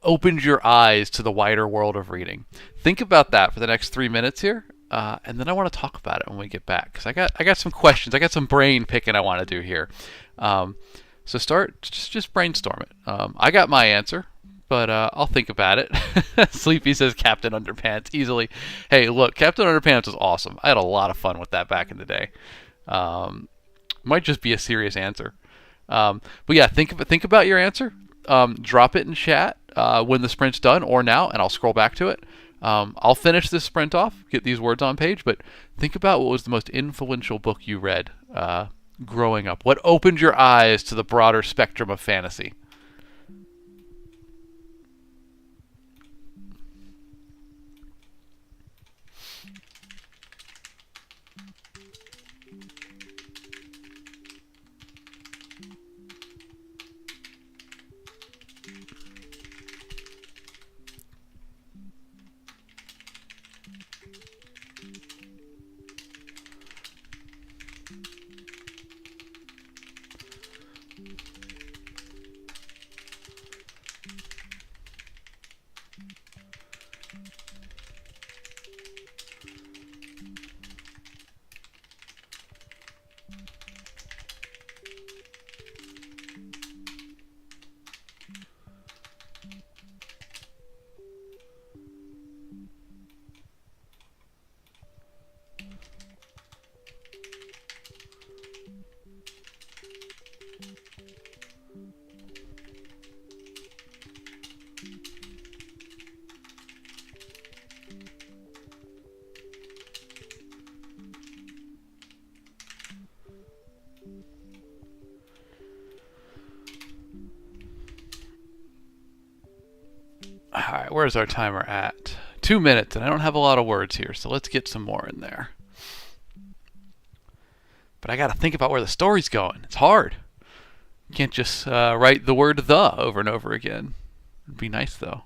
opened your eyes to the wider world of reading? Think about that for the next 3 minutes here, and then I want to talk about it when we get back because I got some questions. I got some brain picking I want to do here. So start just brainstorm it. I got my answer, but I'll think about it. Sleepy says Captain Underpants easily. Hey, look, Captain Underpants was awesome. I had a lot of fun with that back in the day. Might just be a serious answer. But yeah, think about your answer. Drop it in chat when the sprint's done or now, and I'll scroll back to it. I'll finish this sprint off, get these words on page, but think about what was the most influential book you read growing up. What opened your eyes to the broader spectrum of fantasy? Alright, where's our timer at? 2 minutes, and I don't have a lot of words here, so let's get some more in there. But I gotta think about where the story's going. It's hard. You can't just write the word the over and over again. It'd be nice, though.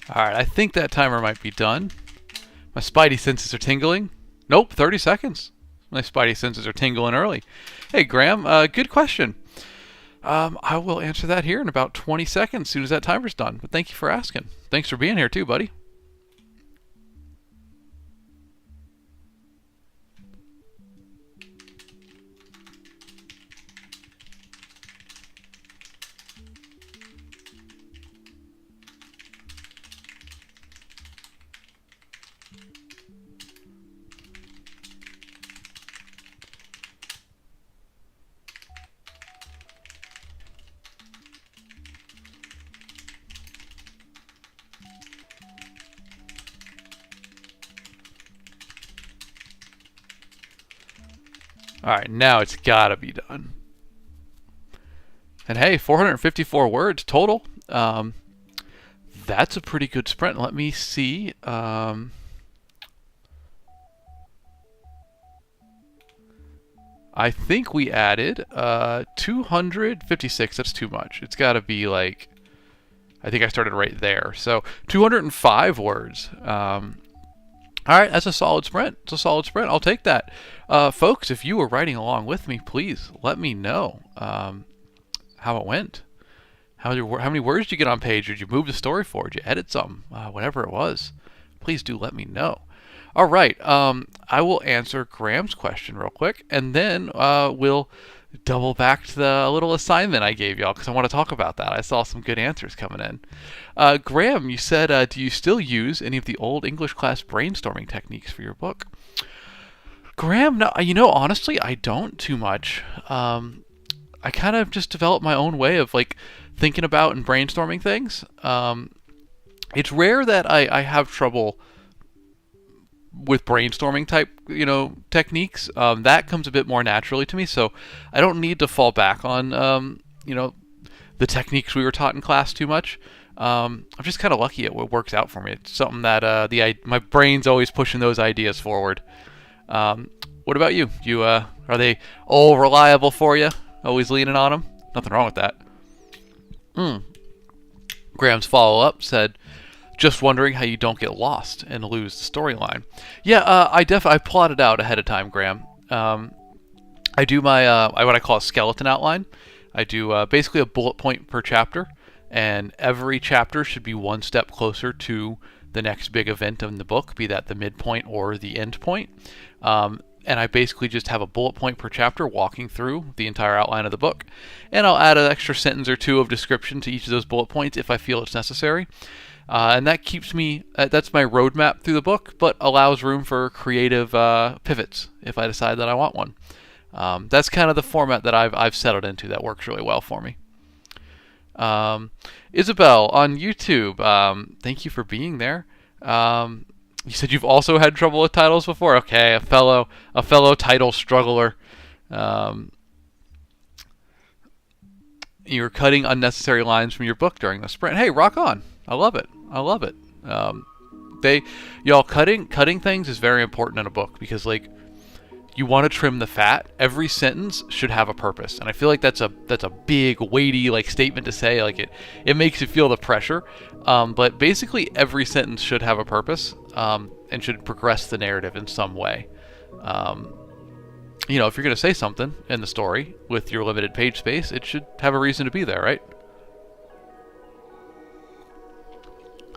Alright, I think that timer might be done. My spidey senses are tingling. Nope, 30 seconds. My spidey senses are tingling early. Hey, Graham, good question. I will answer that here in about 20 seconds as soon as that timer's done. But thank you for asking. Thanks for being here too, buddy. All right, now it's gotta be done. And hey, 454 words total. That's a pretty good sprint. Let me see. I think we added 256. That's too much. It's got to be like, I think I started right there. So 205 words. All right, that's a solid sprint. It's a solid sprint. I'll take that. Folks, if you were writing along with me, please let me know how it went. How many words did you get on page? Did you move the story forward? Did you edit some? Whatever it was, please do let me know. All right, I will answer Graham's question real quick, and then we'll double back to the little assignment I gave y'all because I want to talk about that. I saw some good answers coming in. Graham, you said, do you still use any of the old English class brainstorming techniques for your book? Graham, no, honestly, I don't too much. I kind of just developed my own way of like thinking about and brainstorming things. It's rare that I have trouble with brainstorming type, techniques. That comes a bit more naturally to me, so I don't need to fall back on, the techniques we were taught in class too much. I'm just kind of lucky it works out for me. It's something that my brain's always pushing those ideas forward. What about you? Are they all reliable for you? Always leaning on them? Nothing wrong with that. Graham's follow-up said, just wondering how you don't get lost and lose the storyline. Yeah, I plotted out ahead of time, Graham. I do my what I call a skeleton outline. I do basically a bullet point per chapter, and every chapter should be one step closer to the next big event in the book, be that the midpoint or the end point. And I basically just have a bullet point per chapter walking through the entire outline of the book. And I'll add an extra sentence or two of description to each of those bullet points if I feel it's necessary. And that keeps me, that's my roadmap through the book, but allows room for creative pivots if I decide that I want one. That's kind of the format that I've settled into that works really well for me. Isabel on YouTube, thank you for being there. You said you've also had trouble with titles before. Okay, a fellow title struggler. You're cutting unnecessary lines from your book during the sprint. Hey, rock on! I love it. Cutting things is very important in a book because you want to trim the fat. Every sentence should have a purpose, and I feel like that's a big weighty statement to say. It makes you feel the pressure. But basically every sentence should have a purpose and should progress the narrative in some way. If you're going to say something in the story with your limited page space, it should have a reason to be there, right?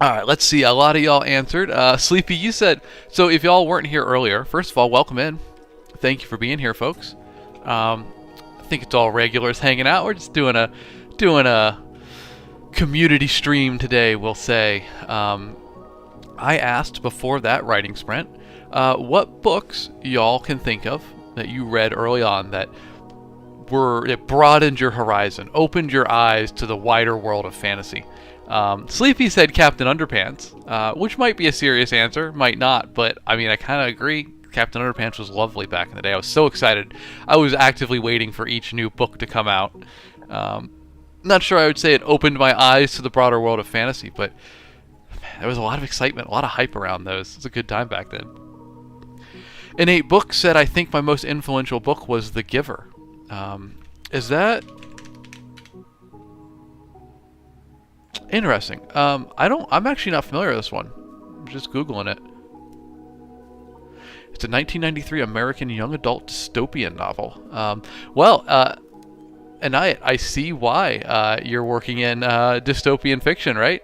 All right, let's see. A lot of y'all answered. Sleepy, you said, so if y'all weren't here earlier, first of all, welcome in. Thank you for being here, folks. I think it's all regulars hanging out. We're just doing a community stream today, we'll say. I asked before that writing sprint what books y'all can think of that you read early on that broadened your horizon, opened your eyes to the wider world of fantasy. Sleepy said Captain Underpants, which might be a serious answer, might not, but I kind of agree. Captain Underpants was lovely back in the day. I was so excited. I was actively waiting for each new book to come out. Not sure I would say it opened my eyes to the broader world of fantasy, but there was a lot of excitement, a lot of hype around those. It was a good time back then. Innate Book said, I think my most influential book was The Giver. Is that interesting? I'm actually not familiar with this one. I'm just Googling it. It's a 1993 American young adult dystopian novel. And I see why you're working in dystopian fiction, right?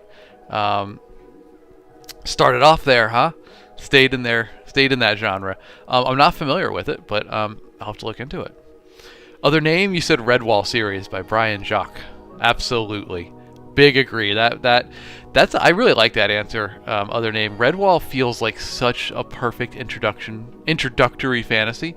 Started off there, huh? Stayed in that genre. I'm not familiar with it, but I'll have to look into it. Other name, you said Redwall series by Brian Jacques. Absolutely. Big agree. That's I really like that answer. Other name, Redwall feels like such a perfect introductory fantasy.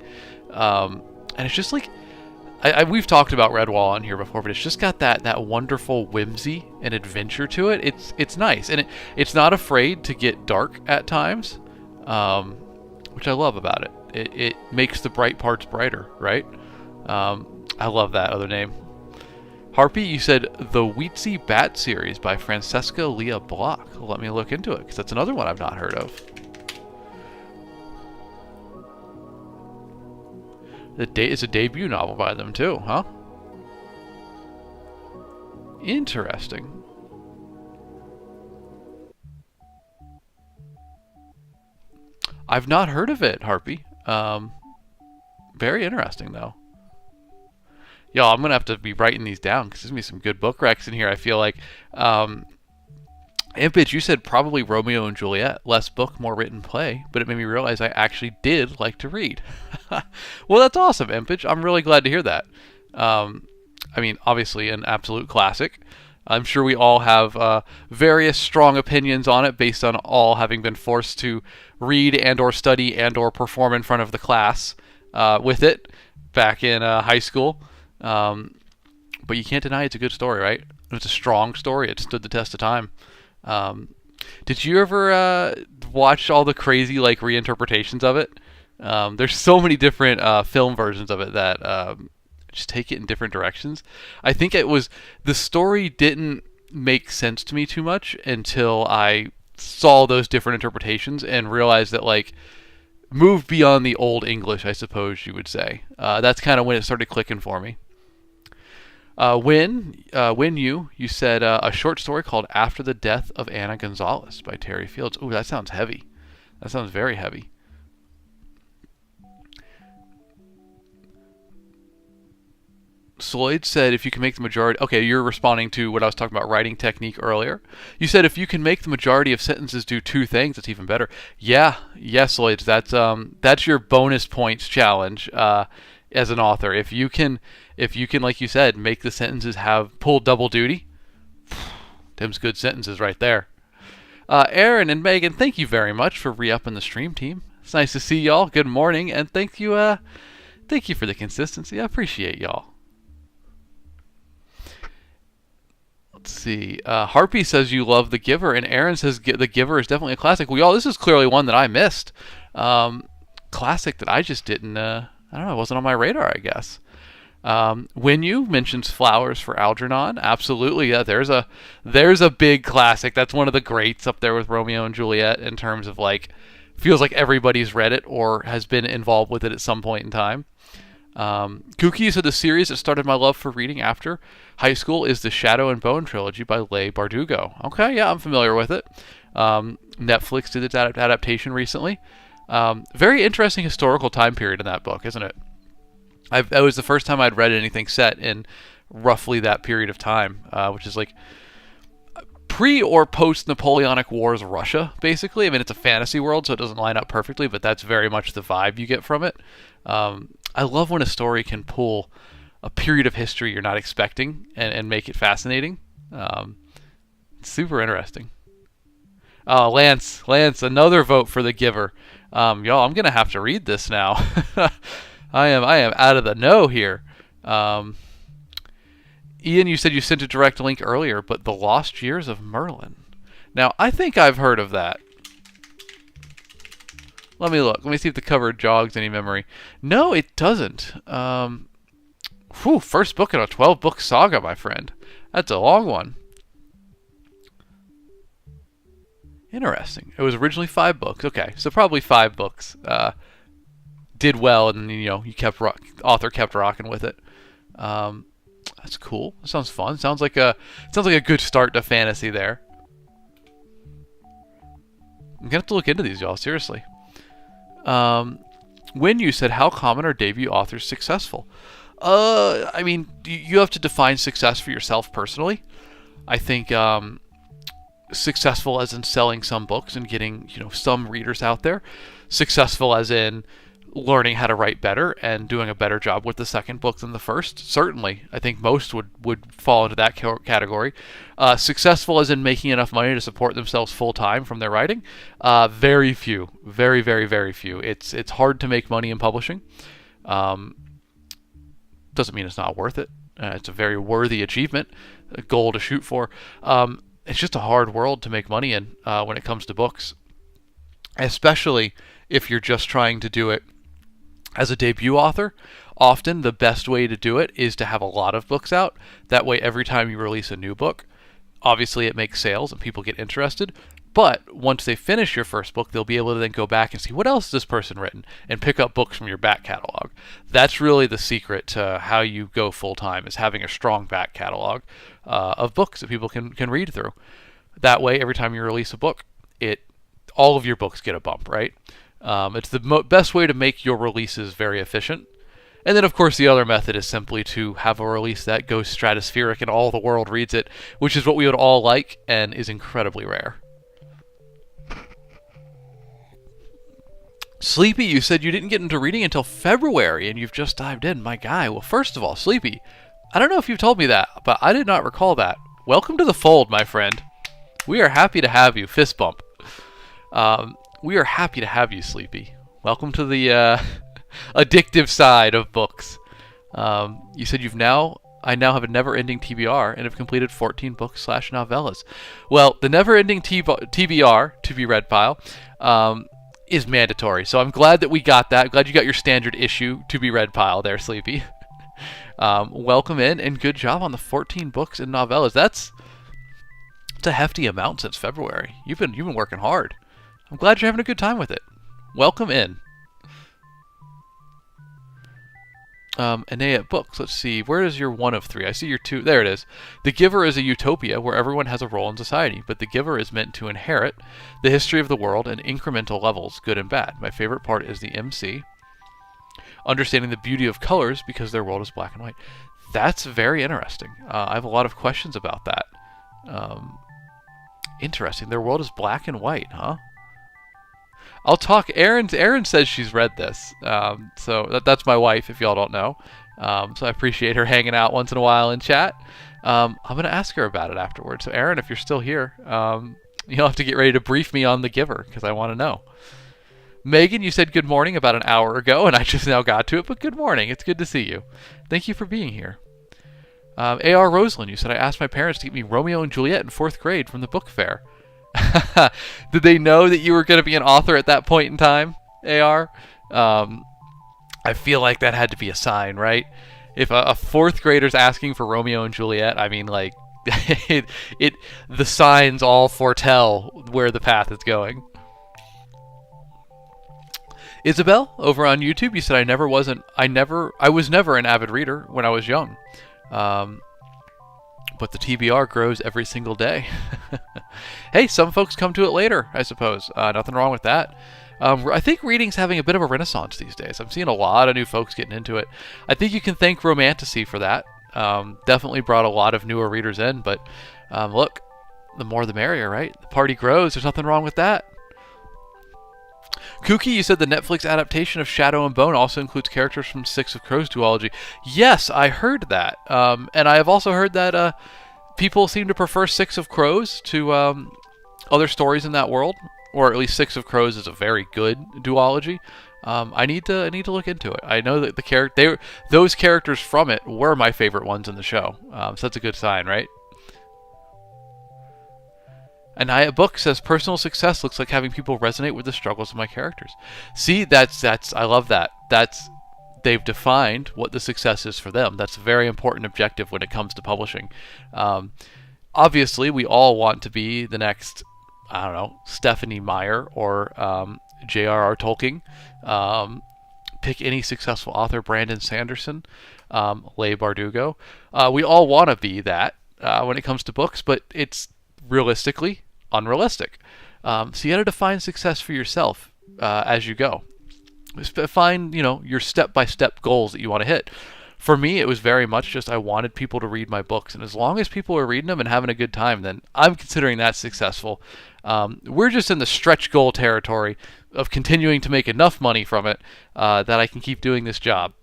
And it's just we've talked about Redwall on here before, but it's just got that wonderful whimsy and adventure to it. It's nice, and it's not afraid to get dark at times, which I love about it. it makes the bright parts brighter, right? I love that other name. Harpy, you said the Wheatsy Bat series by Francesca Leah Block. Let me look into it, because that's another one I've not heard of. It's a debut novel by them too, huh? Interesting. I've not heard of it, Harpy. Very interesting, though. Y'all, I'm going to have to be writing these down because there's going to be some good book recs in here, I feel like. Impage, you said probably Romeo and Juliet. Less book, more written play. But it made me realize I actually did like to read. Well, that's awesome, Impage. I'm really glad to hear that. I mean, obviously an absolute classic. I'm sure we all have various strong opinions on it based on all having been forced to read and or study and or perform in front of the class with it back in high school. But you can't deny it's a good story, right? It's a strong story. It stood the test of time. Did you ever watch all the crazy like reinterpretations of it? There's so many different film versions of it that just take it in different directions. I think it was the story didn't make sense to me too much until I saw those different interpretations and realized that like moved beyond the old English, I suppose you would say. That's kind of when it started clicking for me. When you said a short story called After the Death of Anna Gonzalez by Terry Fields. Ooh, that sounds heavy. That sounds very heavy. Sloyd said if you can make the majority... Okay, you're responding to what I was talking about writing technique earlier. You said if you can make the majority of sentences do two things, it's even better. Yeah, Sloyd, that's your bonus points challenge as an author. If you can, like you said, make the sentences have pull double duty, them's good sentences right there. Aaron and Megan, thank you very much for re-upping the stream team. It's nice to see y'all. Good morning, and thank you for the consistency. I appreciate y'all. Let's see. Harpy says you love The Giver, and Aaron says The Giver is definitely a classic. Well, y'all, this is clearly one that I missed. Classic that I just didn't. I don't know. It wasn't on my radar, I guess. When you mentions Flowers for Algernon, absolutely. Yeah, there's a big classic. That's one of the greats up there with Romeo and Juliet in terms of like feels like everybody's read it or has been involved with it at some point in time. Kooky said the series that started my love for reading after high school is the Shadow and Bone trilogy by Leigh Bardugo. Okay, yeah, I'm familiar with it. Netflix did its adaptation recently. Very interesting historical time period in that book, isn't it? That was the first time I'd read anything set in roughly that period of time, which is like pre or post Napoleonic Wars Russia, basically. I mean, it's a fantasy world, so it doesn't line up perfectly, but that's very much the vibe you get from it. I love when a story can pull a period of history you're not expecting and make it fascinating. It's super interesting. Lance, another vote for The Giver. Y'all, I'm gonna have to read this now. I am out of the know here. Ian, you said you sent a direct link earlier, but The Lost Years of Merlin. Now, I think I've heard of that. Let me look. Let me see if the cover jogs any memory. No, it doesn't. First book in a 12-book saga, my friend. That's a long one. Interesting. It was originally 5 books. Okay, so probably 5 books. Did well, and author kept rocking with it. That's cool. That sounds fun. Sounds like a good start to fantasy there. I'm gonna have to look into these, y'all. Seriously. When you said how common are debut authors successful? I mean, you have to define success for yourself personally. I think successful as in selling some books and getting some readers out there. Successful as in learning how to write better and doing a better job with the second book than the first. Certainly, I think most would fall into that category. Successful as in making enough money to support themselves full time from their writing. Very few, very, very, very few. It's hard to make money in publishing. Doesn't mean it's not worth it. It's a very worthy achievement, a goal to shoot for. It's just a hard world to make money in when it comes to books, especially if you're just trying to do it As a debut author, often the best way to do it is to have a lot of books out. That way, every time you release a new book, obviously it makes sales and people get interested. But once they finish your first book, they'll be able to then go back and see what else has this person written and pick up books from your back catalog. That's really the secret to how you go full time, is having a strong back catalog of books that people can read through. That way, every time you release a book, all of your books get a bump, right? It's the best way to make your releases very efficient. And then, of course, the other method is simply to have a release that goes stratospheric and all the world reads it, which is what we would all like and is incredibly rare. Sleepy, you said you didn't get into reading until February and you've just dived in. My guy. Well, first of all, Sleepy, I don't know if you've told me that, but I did not recall that. Welcome to the fold, my friend. We are happy to have you. Fist bump. We are happy to have you, Sleepy. Welcome to the addictive side of books. You said I now have a never-ending TBR and have completed 14 books / novellas. Well, the never-ending TBR, to be read pile, is mandatory. So I'm glad that we got that. Glad you got your standard issue to be read pile there, Sleepy. Welcome in and good job on the 14 books and novellas. That's a hefty amount since February. You've been working hard. I'm glad you're having a good time with it. Welcome in. Anea Books. Let's see. Where is your one of three? I see your two. There it is. The Giver is a utopia where everyone has a role in society, but the Giver is meant to inherit the history of the world in incremental levels, good and bad. My favorite part is the MC. Understanding the beauty of colors because their world is black and white. That's very interesting. I have a lot of questions about that. Interesting. Their world is black and white, huh? I'll talk. Erin says she's read this. So that's my wife, if y'all don't know. So I appreciate her hanging out once in a while in chat. I'm going to ask her about it afterwards. So Erin, if you're still here, you'll have to get ready to brief me on The Giver because I want to know. Megan, you said good morning about an hour ago, and I just now got to it, but good morning. It's good to see you. Thank you for being here. A.R. Roseland, you said, I asked my parents to get me Romeo and Juliet in 4th grade from the book fair. Did they know that you were going to be an author at that point in time, AR? I feel like that had to be a sign, right? If a 4th grader's asking for Romeo and Juliet, I mean, like, the signs all foretell where the path is going. Isabel, over on YouTube, you said I was never an avid reader when I was young. But the TBR grows every single day. Hey, some folks come to it later, I suppose. Nothing wrong with that. I think reading's having a bit of a renaissance these days. I'm seeing a lot of new folks getting into it. I think you can thank Romantasy for that. Definitely brought a lot of newer readers in, but look, the more the merrier, right? The party grows. There's nothing wrong with that. Kooky, you said the Netflix adaptation of Shadow and Bone also includes characters from Six of Crows duology. Yes, I heard that. And I have also heard that people seem to prefer Six of Crows to other stories in that world, or at least Six of Crows is a very good duology. I need to look into it. I know that those characters from it were my favorite ones in the show, so that's a good sign, right? Anaya Book says personal success looks like having people resonate with the struggles of my characters. See, that's I love that. They've defined what the success is for them. That's a very important objective when it comes to publishing. Obviously, we all want to be the next, I don't know, Stephanie Meyer or J.R.R. Tolkien. Pick any successful author, Brandon Sanderson, Leigh Bardugo. We all want to be that when it comes to books, but it's realistically unrealistic. So you got to define success for yourself as you go. Find, your step-by-step goals that you want to hit. For me, it was very much just I wanted people to read my books, and as long as people are reading them and having a good time, then I'm considering that successful. We're just in the stretch goal territory of continuing to make enough money from it that I can keep doing this job.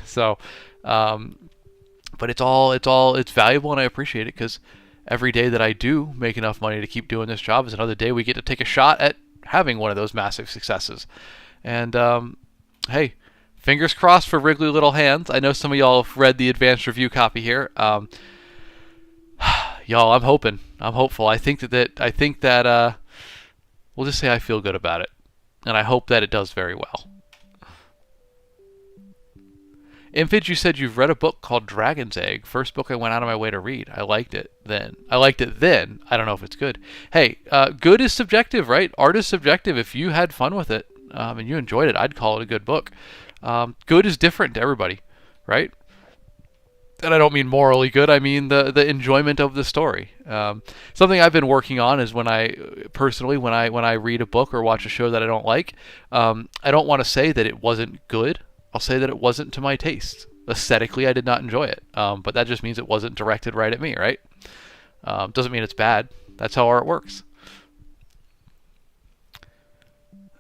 So, but it's valuable, and I appreciate it because every day that I do make enough money to keep doing this job is another day we get to take a shot at having one of those massive successes. And hey, fingers crossed for Wriggly Little Hands. I know some of y'all have read the advanced review copy here. Y'all, I'm hopeful. I think that we'll just say I feel good about it, and I hope that it does very well. Impage, you said you've read a book called Dragon's Egg. First book I went out of my way to read. I liked it then. I don't know if it's good. Hey, good is subjective, right? Art is subjective. If you had fun with it and you enjoyed it, I'd call it a good book. Good is different to everybody, right? And I don't mean morally good. I mean the enjoyment of the story. Something I've been working on is when I read a book or watch a show that I don't like, I don't want to say that it wasn't good. I'll say that it wasn't to my taste. Aesthetically, I did not enjoy it. But that just means it wasn't directed right at me, right? Doesn't mean it's bad. That's how art works.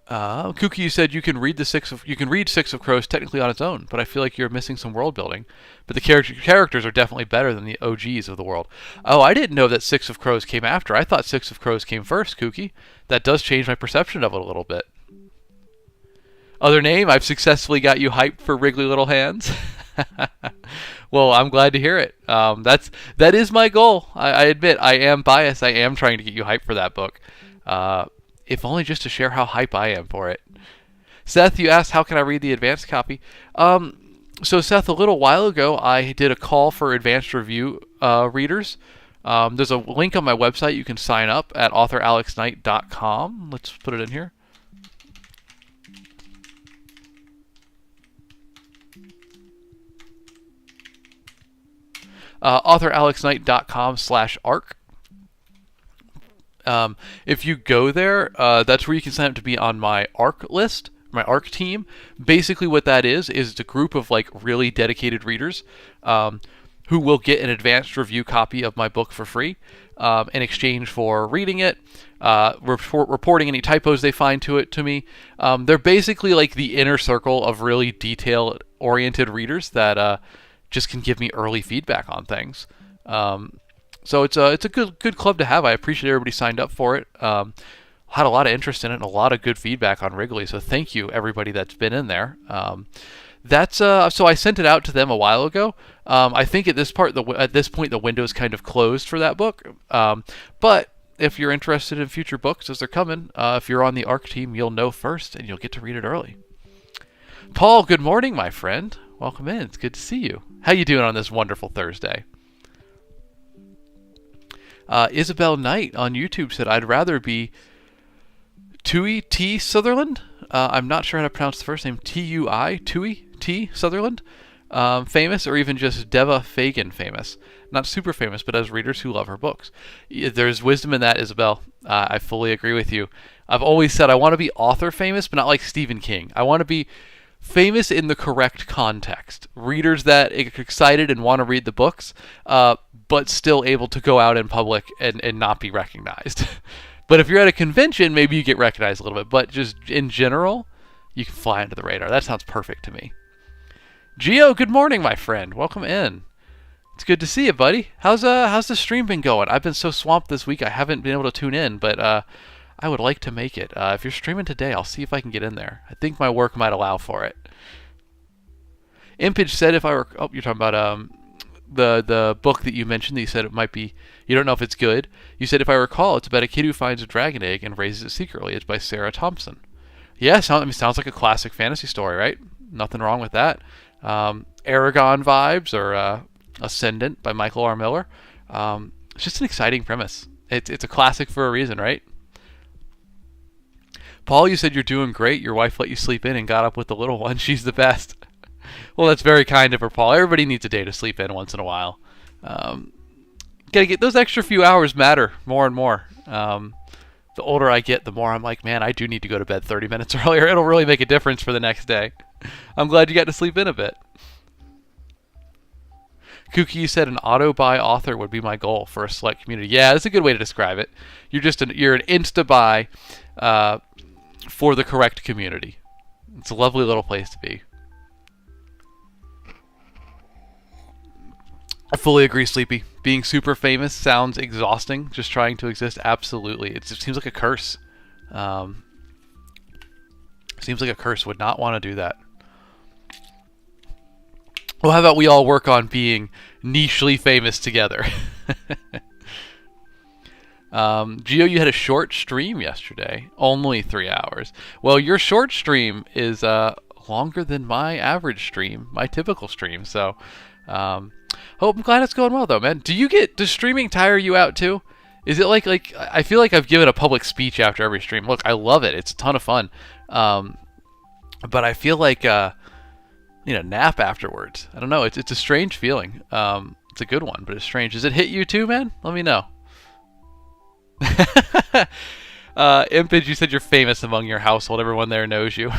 Kooky, you said you can read Six of Crows technically on its own, but I feel like you're missing some world building. But the characters are definitely better than the OGs of the world. Oh, I didn't know that Six of Crows came after. I thought Six of Crows came first, Kooky. That does change my perception of it a little bit. Other name, I've successfully got you hyped for Wriggly Little Hands. Well, I'm glad to hear it. That is my goal. I admit I am biased. I am trying to get you hyped for that book. If only just to share how hype I am for it. Seth, you asked how can I read the advanced copy. So Seth, a little while ago, I did a call for advanced review readers. There's a link on my website. You can sign up at authoralexknight.com. Let's put it in here. authoralexknight.com/arc. If you go there, that's where you can sign up to be on my ARC list, my ARC team. Basically what that is a group of like really dedicated readers who will get an advanced review copy of my book for free in exchange for reading it, reporting any typos they find to me. They're basically like the inner circle of really detail-oriented readers that just can give me early feedback on things. So it's a good club to have. I appreciate everybody signed up for it. Had a lot of interest in it and a lot of good feedback on Wrigley. So thank you everybody that's been in there. So I sent it out to them a while ago. I think at this point the window is kind of closed for that book. But if you're interested in future books as they're coming, if you're on the ARC team, you'll know first and you'll get to read it early. Paul, good morning, my friend. Welcome in. It's good to see you. How you doing on this wonderful Thursday? Isabel Knight on YouTube said, I'd rather be Tui T. Sutherland. I'm not sure how to pronounce the first name. T-U-I, Tui T. Sutherland. Famous, or even just Deva Fagan famous. Not super famous, but as readers who love her books. There's wisdom in that, Isabel. I fully agree with you. I've always said I want to be author famous, but not like Stephen King. I want to be famous in the correct context. Readers that are excited and want to read the books, but still able to go out in public and not be recognized. But if you're at a convention, maybe you get recognized a little bit. But just in general, you can fly under the radar. That sounds perfect to me. Gio, good morning, my friend. Welcome in. It's good to see you, buddy. How's the stream been going? I've been so swamped this week I haven't been able to tune in, but I would like to make it. If you're streaming today, I'll see if I can get in there. I think my work might allow for it. Impage said if I were... Oh, you're talking about the book that you mentioned that you said it might be... You don't know if it's good. You said, if I recall, it's about a kid who finds a dragon egg and raises it secretly. It's by Sarah Thompson. Yeah, sounds like a classic fantasy story, right? Nothing wrong with that. Aragon vibes, or Ascendant by Michael R. Miller. It's just an exciting premise. It's a classic for a reason, right? Paul, you said you're doing great. Your wife let you sleep in and got up with the little one. She's the best. Well, that's very kind of her, Paul. Everybody needs a day to sleep in once in a while. Gotta get those extra few hours matter more and more. The older I get, the more I'm like, man, I do need to go to bed 30 minutes earlier. It'll really make a difference for the next day. I'm glad you got to sleep in a bit. Kooky, you said an auto-buy author would be my goal for a select community. Yeah, that's a good way to describe it. You're an insta-buy for the correct community. It's a lovely little place to be. I fully agree, Sleepy. Being super famous sounds exhausting. Just trying to exist, absolutely. It just seems like a curse. Seems like a curse. Would not want to do that. Well, how about we all work on being nichely famous together? Gio, you had a short stream yesterday. Only 3 hours. Well, your short stream is longer than my average stream, my typical stream. So, I'm glad it's going well though, man. Does streaming tire you out too? Is it like I feel like I've given a public speech after every stream. Look, I love it. It's a ton of fun. But I feel like need a nap afterwards. I don't know. It's a strange feeling. It's a good one, but it's strange. Does it hit you too, man? Let me know. Impage, you said you're famous among your household. Everyone there knows you.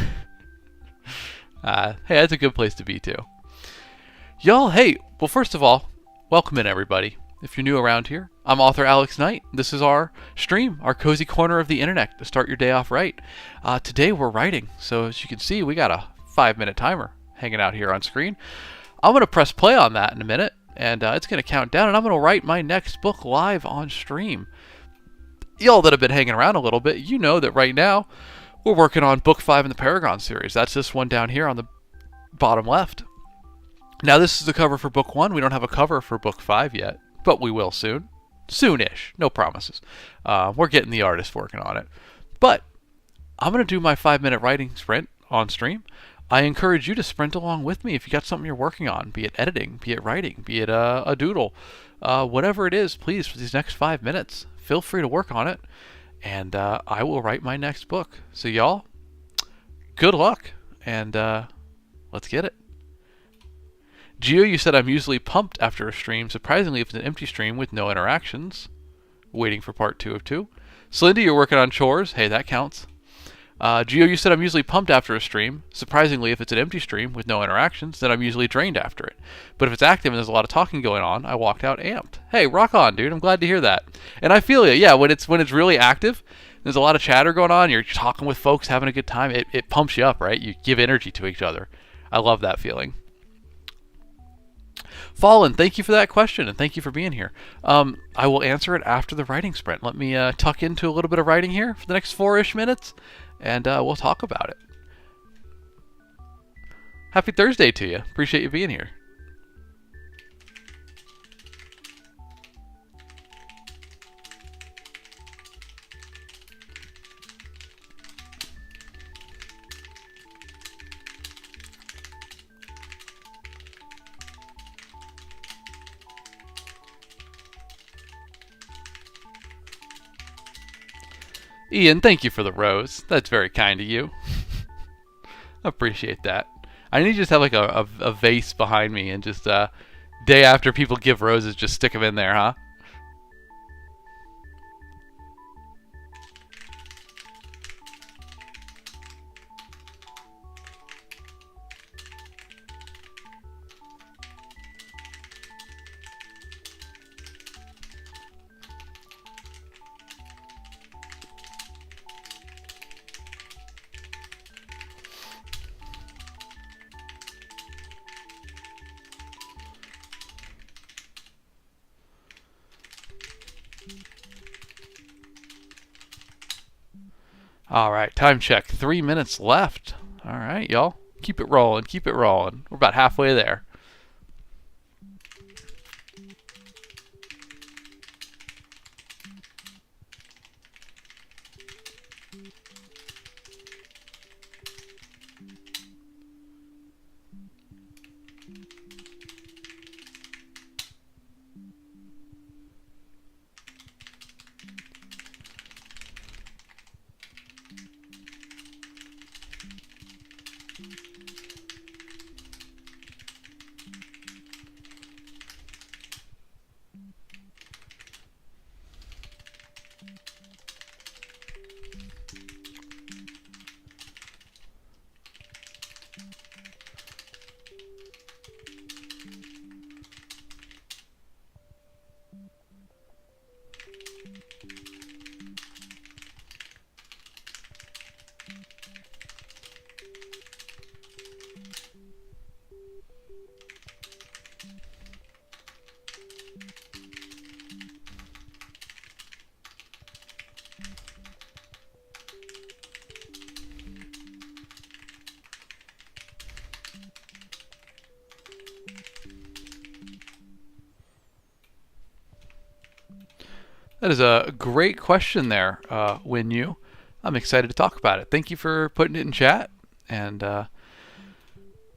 Hey, that's a good place to be too. Y'all, hey, well, first of all, welcome in everybody. If you're new around here, I'm author Alex Knight. This is our stream, our cozy corner of the internet to start your day off right. Today we're writing, so as you can see, we got a 5-minute timer hanging out here on screen. I'm going to press play on that in a minute, and it's going to count down, and I'm going to write my next book live on stream. Y'all that have been hanging around a little bit, you know that right now we're working on book 5 in the Paragon series. That's this one down here on the bottom left. Now this is the cover for book 1. We don't have a cover for book 5 yet, but we will soon. Soonish. No promises. We're getting the artist working on it. But I'm going to do my 5-minute writing sprint on stream. I encourage you to sprint along with me if you got something you're working on, be it editing, be it writing, be it a doodle. Whatever it is, please, for these next 5 minutes, feel free to work on it, and I will write my next book. So y'all, good luck, and let's get it. Gio, you said I'm usually pumped after a stream. Surprisingly, if it's an empty stream with no interactions. Waiting for part 2 of 2. Slindy, you're working on chores. Hey, that counts. Gio, you said I'm usually pumped after a stream. Surprisingly, if it's an empty stream with no interactions, then I'm usually drained after it. But if it's active and there's a lot of talking going on, I walked out amped. Hey, rock on, dude. I'm glad to hear that. And I feel it. Yeah, when it's really active, there's a lot of chatter going on. You're talking with folks, having a good time. It pumps you up, right? You give energy to each other. I love that feeling. Fallen, thank you for that question, and thank you for being here. I will answer it after the writing sprint. Let me tuck into a little bit of writing here for the next 4-ish minutes, and we'll talk about it. Happy Thursday to you. Appreciate you being here. Ian, thank you for the rose. That's very kind of you. Appreciate that. I need to just have like a vase behind me and just day after people give roses, just stick them in there, huh? All right, time check. 3 minutes left. All right, y'all. Keep it rolling. Keep it rolling. We're about halfway there. That is a great question there, Win Yu. I'm excited to talk about it. Thank you for putting it in chat. And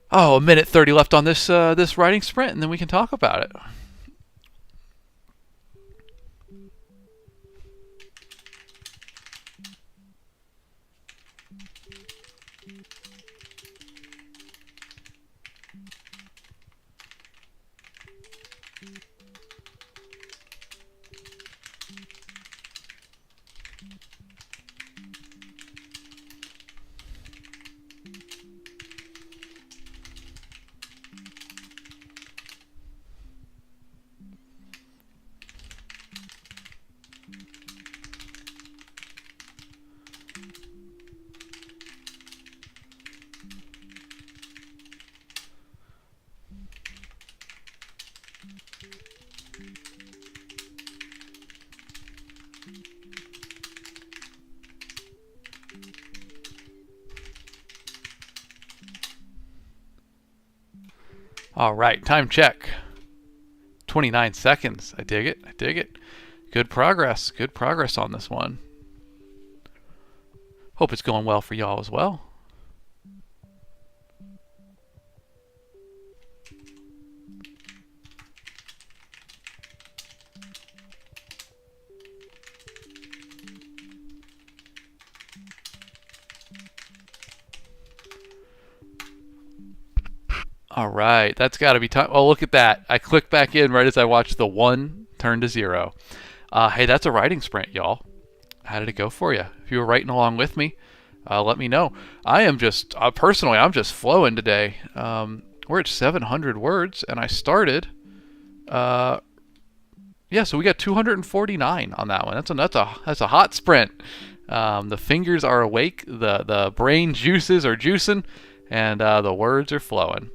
Oh, a minute 30 left on this writing sprint, and then we can talk about it. All right, time check. 29 seconds. I dig it. I dig it. Good progress. Good progress on this one. Hope it's going well for y'all as well. All right, that's got to be time. Oh, look at that. I clicked back in right as I watched the 1 turn to 0. Hey, that's a writing sprint, y'all. How did it go for you? If you were writing along with me, let me know. I am just, personally, I'm just flowing today. We're at 700 words, and I started, yeah, so we got 249 on that one. That's a hot sprint. The fingers are awake, the brain juices are juicing, and the words are flowing.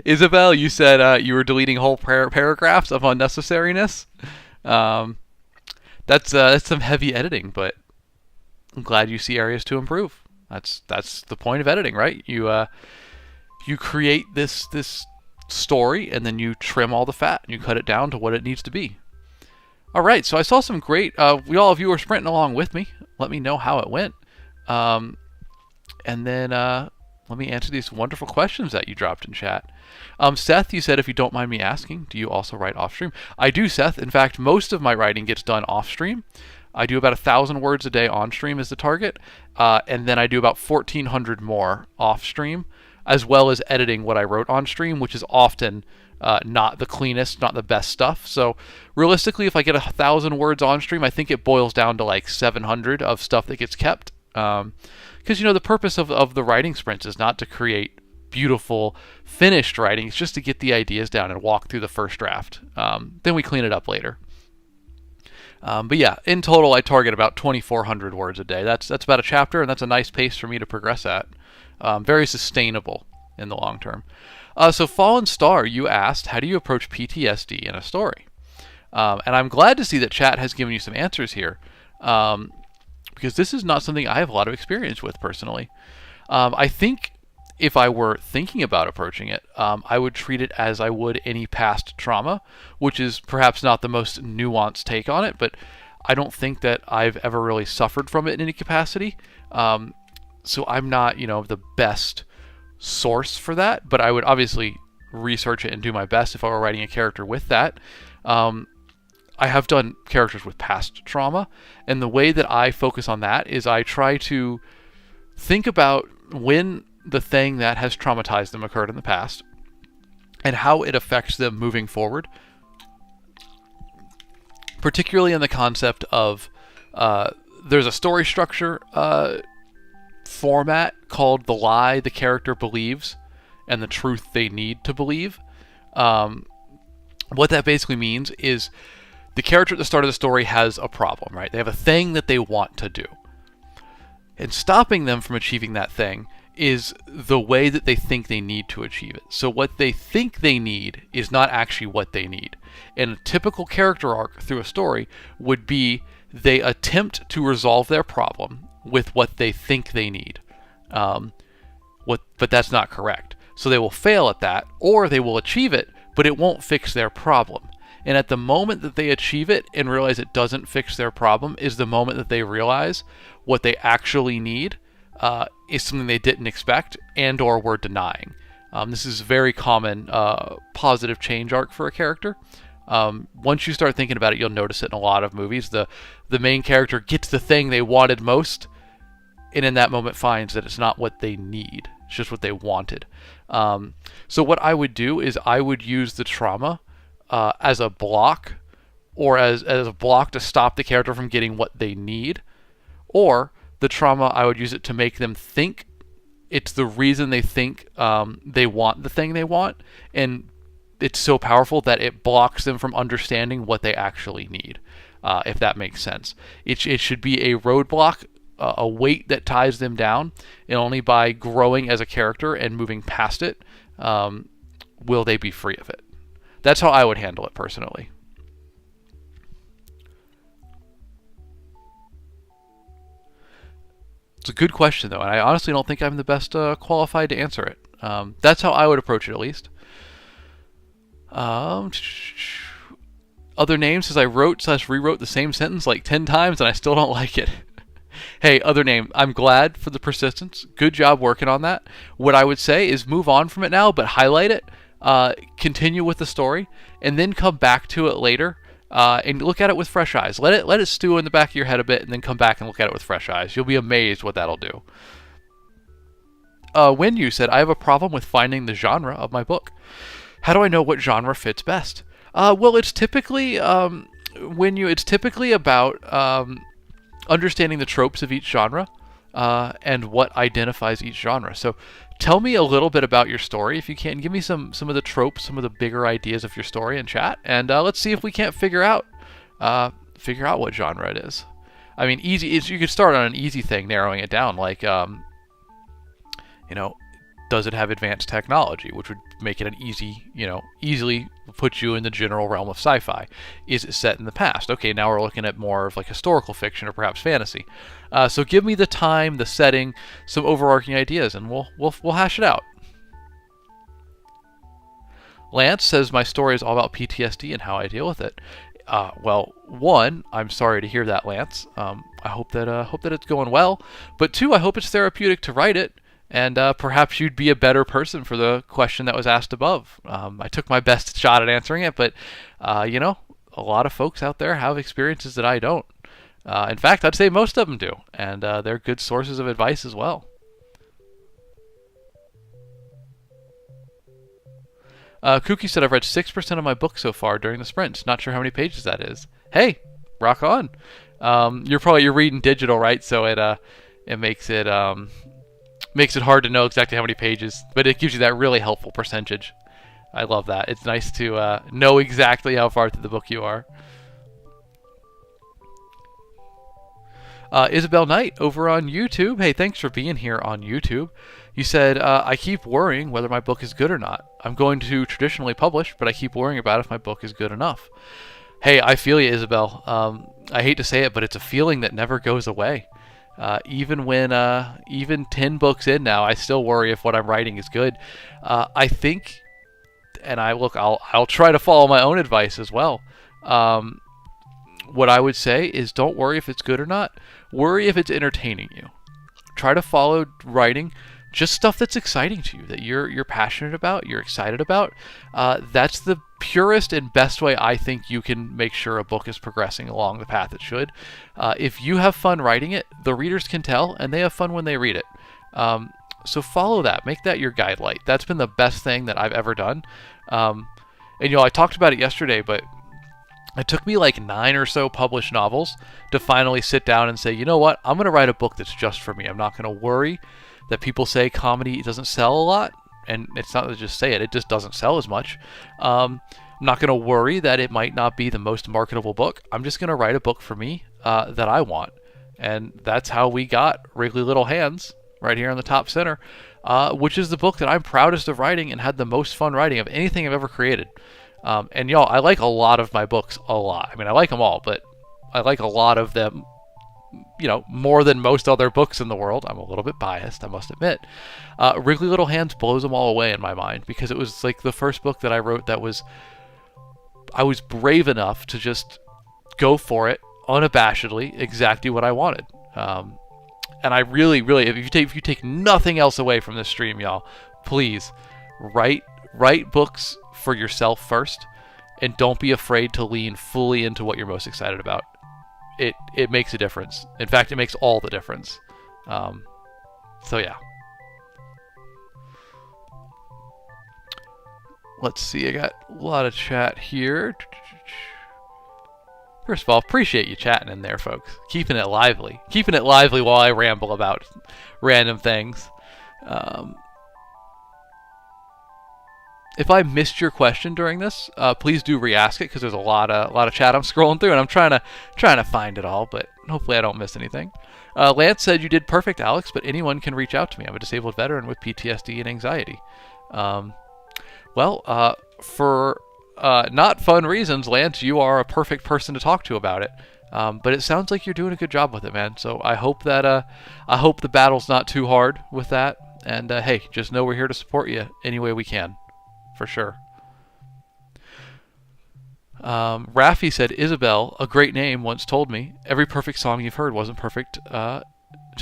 Isabel, you said you were deleting whole paragraphs of unnecessariness. That's some heavy editing, but I'm glad you see areas to improve. That's the point of editing, right? You create this story, and then you trim all the fat, and you cut it down to what it needs to be. All right, so I saw some great. All of you were sprinting along with me. Let me know how it went, and then let me answer these wonderful questions that you dropped in chat. Seth, you said, if you don't mind me asking, do you also write off stream? I do, Seth. In fact, most of my writing gets done off stream. I do about 1,000 words a day on stream as the target, and then I do about 1,400 more off stream, as well as editing what I wrote on stream, which is often not the cleanest, not the best stuff. So realistically, if I get 1,000 words on stream, I think it boils down to like 700 of stuff that gets kept. Because the purpose of the writing sprints is not to create beautiful finished writing. It's just to get the ideas down and walk through the first draft. Then we clean it up later. But yeah, in total, I target about 2,400 words a day. That's about a chapter, and that's a nice pace for me to progress at. Very sustainable in the long term. So Fallen Star, you asked, how do you approach PTSD in a story? And I'm glad to see that chat has given you some answers here, because this is not something I have a lot of experience with personally. I think if I were thinking about approaching it, I would treat it as I would any past trauma, which is perhaps not the most nuanced take on it, but I don't think that I've ever really suffered from it in any capacity. So I'm not, the best source for that, but I would obviously research it and do my best if I were writing a character with that. I have done characters with past trauma, and the way that I focus on that is I try to think about when the thing that has traumatized them occurred in the past and how it affects them moving forward, particularly in the concept of there's a story structure format called the lie the character believes and the truth they need to believe. What that basically means is the character at the start of the story has a problem, right? They have a thing that they want to do. And stopping them from achieving that thing is the way that they think they need to achieve it. So what they think they need is not actually what they need. And a typical character arc through a story would be they attempt to resolve their problem with what they think they need. But that's not correct. So they will fail at that, or they will achieve it, but it won't fix their problem. And at the moment that they achieve it and realize it doesn't fix their problem is the moment that they realize what they actually need is something they didn't expect and or were denying. This is a very common positive change arc for a character. Once you start thinking about it, you'll notice it in a lot of movies. The main character gets the thing they wanted most, and in that moment finds that it's not what they need. It's just what they wanted. So what I would do is I would use the trauma as a block, or as a block to stop the character from getting what they need, or the trauma, I would use it to make them think it's the reason they think they want the thing they want, and it's so powerful that it blocks them from understanding what they actually need, if that makes sense. It should be a roadblock, a weight that ties them down, and only by growing as a character and moving past it will they be free of it. That's how I would handle it personally. It's a good question, though, and I honestly don't think I'm the best qualified to answer it. That's how I would approach it, at least. Other names says I wrote/rewrote the same sentence like 10 times and I still don't like it. Hey, other name, I'm glad for the persistence. Good job working on that. What I would say is move on from it now, but highlight it, continue with the story, and then come back to it later. And look at it with fresh eyes. Let it stew in the back of your head a bit, and then come back and look at it with fresh eyes. You'll be amazed what that'll do. When you said, I have a problem with finding the genre of my book. How do I know what genre fits best? Well, it's typically it's typically about understanding the tropes of each genre and what identifies each genre. So tell me a little bit about your story, if you can. Give me some of the tropes, some of the bigger ideas of your story in chat, and let's see if we can't figure out what genre it is. I mean, you could start on an easy thing, narrowing it down, like does it have advanced technology, which would make it an easily put you in the general realm of sci-fi. Is it set in the past? Okay, now we're looking at more of like historical fiction or perhaps fantasy. So give me the time, the setting, some overarching ideas, and we'll hash it out. Lance says my story is all about PTSD and how I deal with it. Well, one, I'm sorry to hear that, Lance. I hope that it's going well. But two, I hope it's therapeutic to write it. And perhaps you'd be a better person for the question that was asked above. I took my best shot at answering it, but, a lot of folks out there have experiences that I don't. In fact, I'd say most of them do, and they're good sources of advice as well. Kooky said, I've read 6% of my book so far during the sprint. Not sure how many pages that is. Hey, rock on. You're reading digital, right? So it makes it hard to know exactly how many pages, but it gives you that really helpful percentage. I love that. It's nice to know exactly how far through the book you are. Isabel Knight over on YouTube. Hey, thanks for being here on YouTube. You said, I keep worrying whether my book is good or not. I'm going to traditionally publish, but I keep worrying about if my book is good enough. Hey, I feel you, Isabel. I hate to say it, but it's a feeling that never goes away. Even 10 books in now, I still worry if what I'm writing is good. I think, and I'll try to follow my own advice as well. What I would say is don't worry if it's good or not. Worry if it's entertaining you. Try to follow writing just stuff that's exciting to you, that you're passionate about, you're excited about. That's the purest and best way I think you can make sure a book is progressing along the path it should. If you have fun writing it, the readers can tell, and they have fun when they read it. So follow that. Make that your guide light. That's been the best thing that I've ever done. And I talked about it yesterday, but it took me like 9 or so published novels to finally sit down and say, you know what, I'm going to write a book that's just for me. I'm not going to worry that people say comedy doesn't sell a lot. And it's not to just say it just doesn't sell as much. I'm not going to worry that it might not be the most marketable book. I'm just going to write a book for me that I want. And that's how we got Wriggly Little Hands right here in the top center, which is the book that I'm proudest of writing and had the most fun writing of anything I've ever created. And y'all, I like a lot of my books a lot. I mean, I like them all, but I like a lot of them, more than most other books in the world. I'm a little bit biased, I must admit. Wriggly Little Hands blows them all away in my mind because it was like the first book that I wrote that I was brave enough to just go for it unabashedly, exactly what I wanted. And I really, really, if you take nothing else away from this stream, y'all, please write books for yourself first, and don't be afraid to lean fully into what you're most excited about. It makes a difference. In fact, it makes all the difference. So yeah. Let's see, I got a lot of chat here. First of all, appreciate you chatting in there, folks. Keeping it lively. Keeping it lively while I ramble about random things. If I missed your question during this, please do re-ask it, because there's a lot of chat I'm scrolling through, and I'm trying to find it all, but hopefully I don't miss anything. Lance said you did perfect, Alex, but anyone can reach out to me. I'm a disabled veteran with PTSD and anxiety. For not fun reasons, Lance, you are a perfect person to talk to about it. But it sounds like you're doing a good job with it, man. So I hope that the battle's not too hard with that. And hey, just know we're here to support you any way we can, for sure. Raffi said, Isabel, a great name, once told me, every perfect song you've heard wasn't perfect to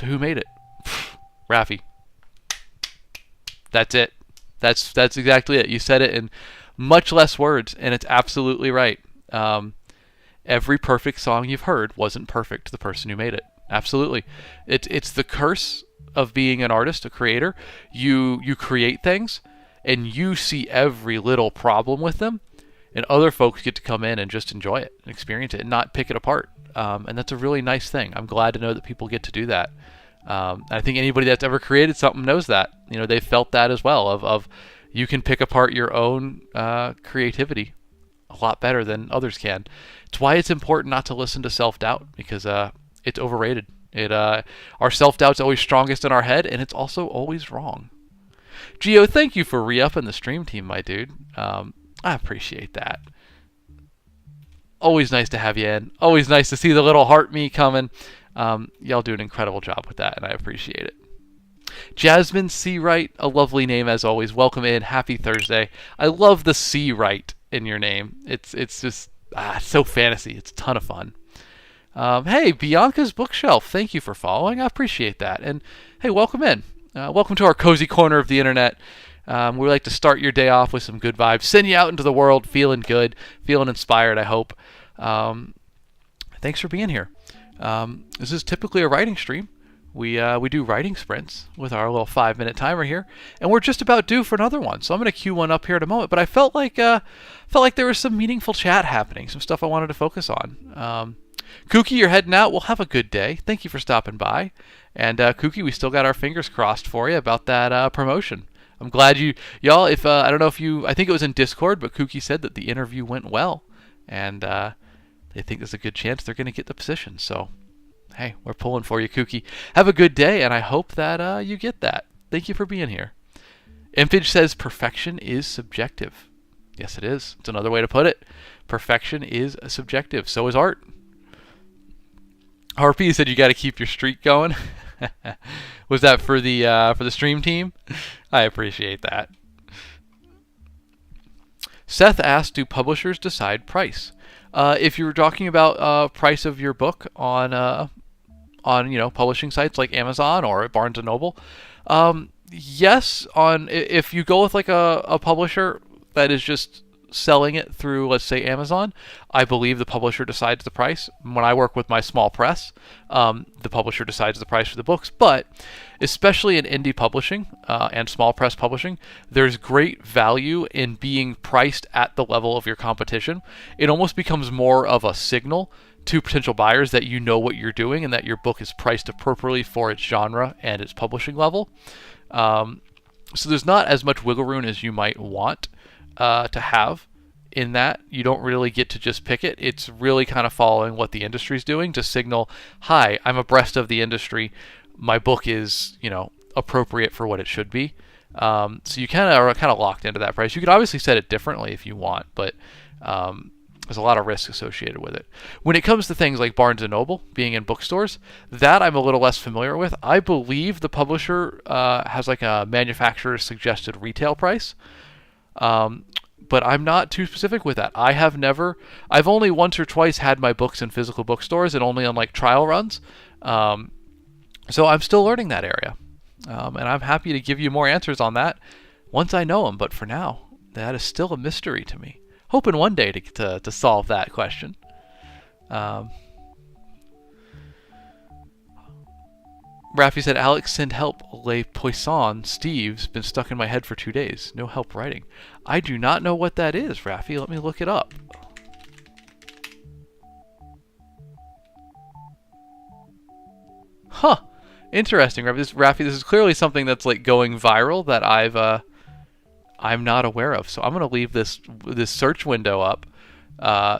who made it. Raffi. That's it. That's exactly it. You said it in much less words, and it's absolutely right. Every perfect song you've heard wasn't perfect to the person who made it. Absolutely. It's the curse of being an artist, a creator. You create things, and you see every little problem with them, and other folks get to come in and just enjoy it and experience it and not pick it apart. And that's a really nice thing. I'm glad to know that people get to do that. I think anybody that's ever created something knows that. They've felt that as well, of you can pick apart your own creativity a lot better than others can. It's why it's important not to listen to self-doubt, because it's overrated. Our self-doubt's always strongest in our head, and it's also always wrong. Gio, thank you for re-upping the stream team, my dude. I appreciate that. Always nice to have you in. Always nice to see the little heart me coming. Y'all do an incredible job with that, and I appreciate it. Jasmine Seawright, a lovely name as always. Welcome in. Happy Thursday. I love the Seawright in your name. It's just so fantasy. It's a ton of fun. Hey, Bianca's Bookshelf. Thank you for following. I appreciate that. And hey, welcome in. Welcome to our cozy corner of the internet. We like to start your day off with some good vibes, send you out into the world feeling good, feeling inspired, I hope. Thanks for being here. This is typically a writing stream. We do writing sprints with our little 5-minute timer here, and we're just about due for another one. So I'm going to cue one up here in a moment. But I felt like there was some meaningful chat happening, some stuff I wanted to focus on. Kookie, you're heading out. Well, have a good day. Thank you for stopping by. And Kookie, we still got our fingers crossed for you about that promotion. I'm glad y'all. If I don't know if I think it was in Discord, but Kookie said that the interview went well, and they think there's a good chance they're going to get the position. So, hey, we're pulling for you, Kookie. Have a good day, and I hope that you get that. Thank you for being here. Impage says perfection is subjective. Yes, it is. It's another way to put it. Perfection is subjective. So is art. RP said you got to keep your streak going. Was that for the stream team? I appreciate that. Seth asked, do publishers decide price? If you were talking about price of your book on publishing sites like Amazon or Barnes & Noble, yes. If you go with like a publisher that is just selling it through, let's say, Amazon, I believe the publisher decides the price. When I work with my small press, the publisher decides the price for the books. But especially in indie publishing and small press publishing, there's great value in being priced at the level of your competition. It almost becomes more of a signal to potential buyers that you know what you're doing and that your book is priced appropriately for its genre and its publishing level. So there's not as much wiggle room as you might want to have in that. You don't really get to just pick it. It's really kind of following what the industry's doing to signal, hi, I'm abreast of the industry. My book is, appropriate for what it should be. So you are kind of locked into that price. You could obviously set it differently if you want, but there's a lot of risk associated with it. When it comes to things like Barnes & Noble being in bookstores, that I'm a little less familiar with. I believe the publisher has like a manufacturer's suggested retail price. But I'm not too specific with that. I've only once or twice had my books in physical bookstores and only on like trial runs. So I'm still learning that area. And I'm happy to give you more answers on that once I know them. But for now, that is still a mystery to me. Hoping one day to solve that question. Um, Rafi said, Alex, send help. Le Poisson, Steve's been stuck in my head for 2 days. No help writing. I do not know what that is, Rafi. Let me look it up. Huh. Interesting, Rafi. This is clearly something that's like going viral that I'm not aware of. So I'm gonna leave this search window up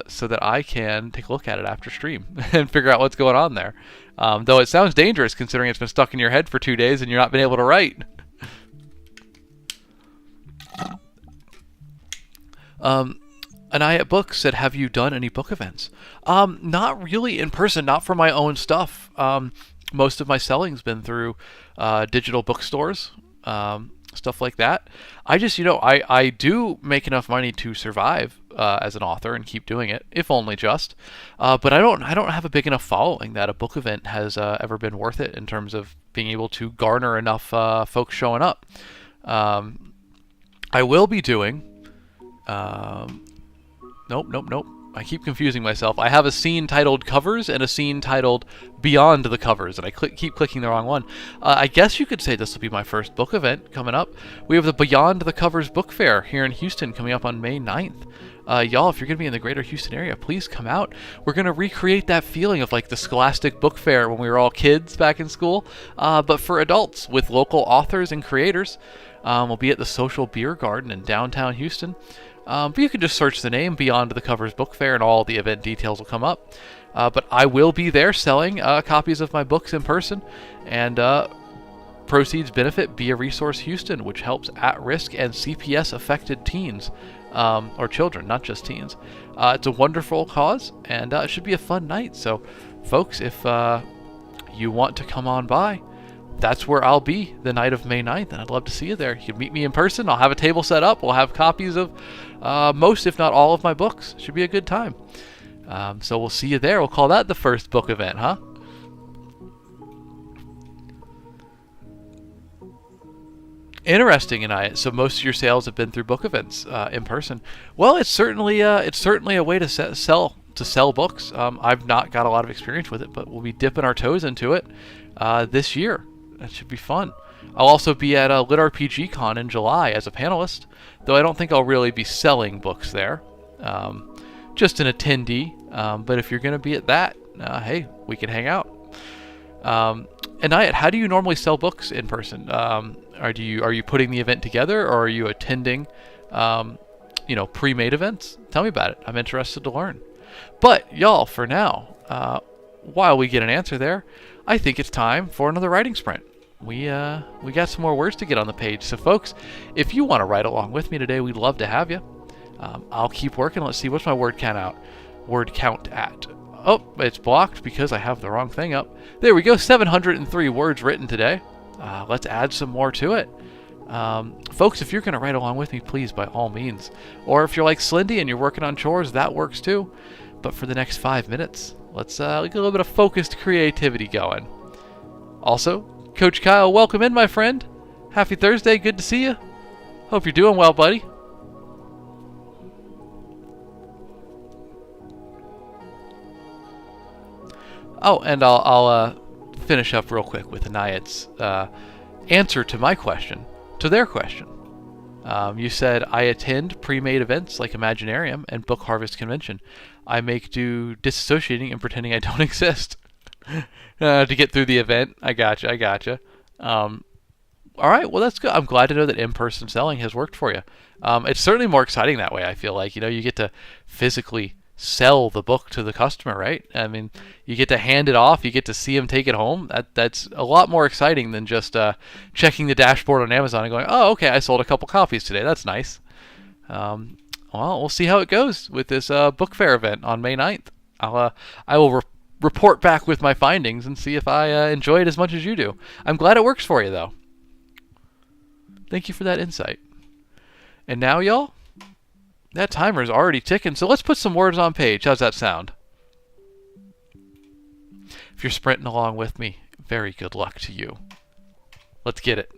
so that I can take a look at it after stream and figure out what's going on there. Though it sounds dangerous considering it's been stuck in your head for 2 days and you're not been able to write. Anaya Books said, have you done any book events? Not really in person, not for my own stuff. Most of my selling's been through digital bookstores, stuff like that. I just, I do make enough money to survive as an author and keep doing it, if only just. But I don't have a big enough following that a book event has ever been worth it in terms of being able to garner enough folks showing up. I will be doing. Nope. I keep confusing myself. I have a scene titled Covers and a scene titled Beyond the Covers, and I keep clicking the wrong one. I guess you could say this will be my first book event coming up. We have the Beyond the Covers book fair here in Houston coming up on May 9th. Y'all, if you're going to be in the greater Houston area, please come out. We're going to recreate that feeling of like the Scholastic Book Fair when we were all kids back in school, but for adults with local authors and creators. We'll be at the Social Beer Garden in downtown Houston. But you can just search the name Beyond the Covers Book Fair and all the event details will come up. But I will be there selling copies of my books in person, and proceeds benefit Be a Resource Houston, which helps at-risk and CPS-affected teens, or children, not just teens. It's a wonderful cause, and it should be a fun night. So, folks, if you want to come on by, that's where I'll be the night of May 9th, and I'd love to see you there. You can meet me in person. I'll have a table set up. We'll have copies of most, if not all, of my books. Should be a good time. So we'll see you there. We'll call that the first book event, huh? Interesting, and so most of your sales have been through book events in person. Well, it's certainly a way to sell books. I've not got a lot of experience with it, but we'll be dipping our toes into it this year. That should be fun. I'll also be at Lit RPG Con in July as a panelist, though I don't think I'll really be selling books there. Just an attendee. But if you're going to be at that, hey, we can hang out. Anayat, how do you normally sell books in person? Are you putting the event together, or are you attending, pre-made events? Tell me about it. I'm interested to learn. But y'all, for now, while we get an answer there, I think it's time for another writing sprint. We got some more words to get on the page. So folks, if you want to write along with me today, we'd love to have you. I'll keep working. Let's see, what's my word count at? Oh, it's blocked because I have the wrong thing up. There we go, 703 words written today. Let's add some more to it. Folks, if you're going to write along with me, please, by all means. Or if you're like Slindy and you're working on chores, that works too. But for the next 5 minutes, let's get a little bit of focused creativity going. Also, Coach Kyle, welcome in, my friend. Happy Thursday, good to see you. Hope you're doing well, buddy. Oh, and I'll finish up real quick with Anayat's answer to my question, to their question. You said, I attend pre-made events like Imaginarium and Book Harvest Convention. I make do disassociating and pretending I don't exist to get through the event. I gotcha. All right, well, that's good. I'm glad to know that in-person selling has worked for you. It's certainly more exciting that way, I feel like. You get to physically sell the book to the customer, right? I mean, you get to hand it off, you get to see them take it home. That's a lot more exciting than just checking the dashboard on Amazon and going, oh, okay, I sold a couple copies today. That's nice. Well, we'll see how it goes with this book fair event on May 9th. I will report back with my findings and see if I enjoy it as much as you do. I'm glad it works for you, though. Thank you for that insight. And now, y'all, that timer is already ticking, so let's put some words on page. How's that sound? If you're sprinting along with me, Very good luck to you. Let's get it.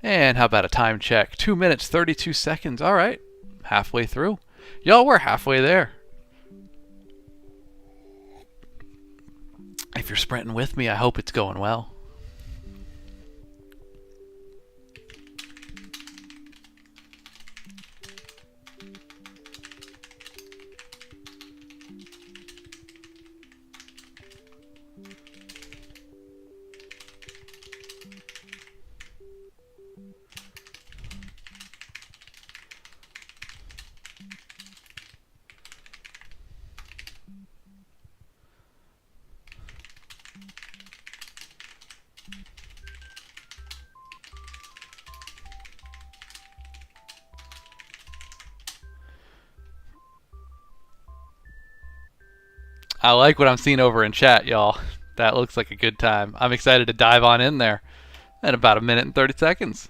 And how about a time check? 2 minutes, 32 seconds. All right. Halfway through. Y'all, we're halfway there. If you're sprinting with me, I hope it's going well. I like what I'm seeing over in chat, y'all. That looks like a good time. I'm excited to dive on in there in about a minute and 30 seconds.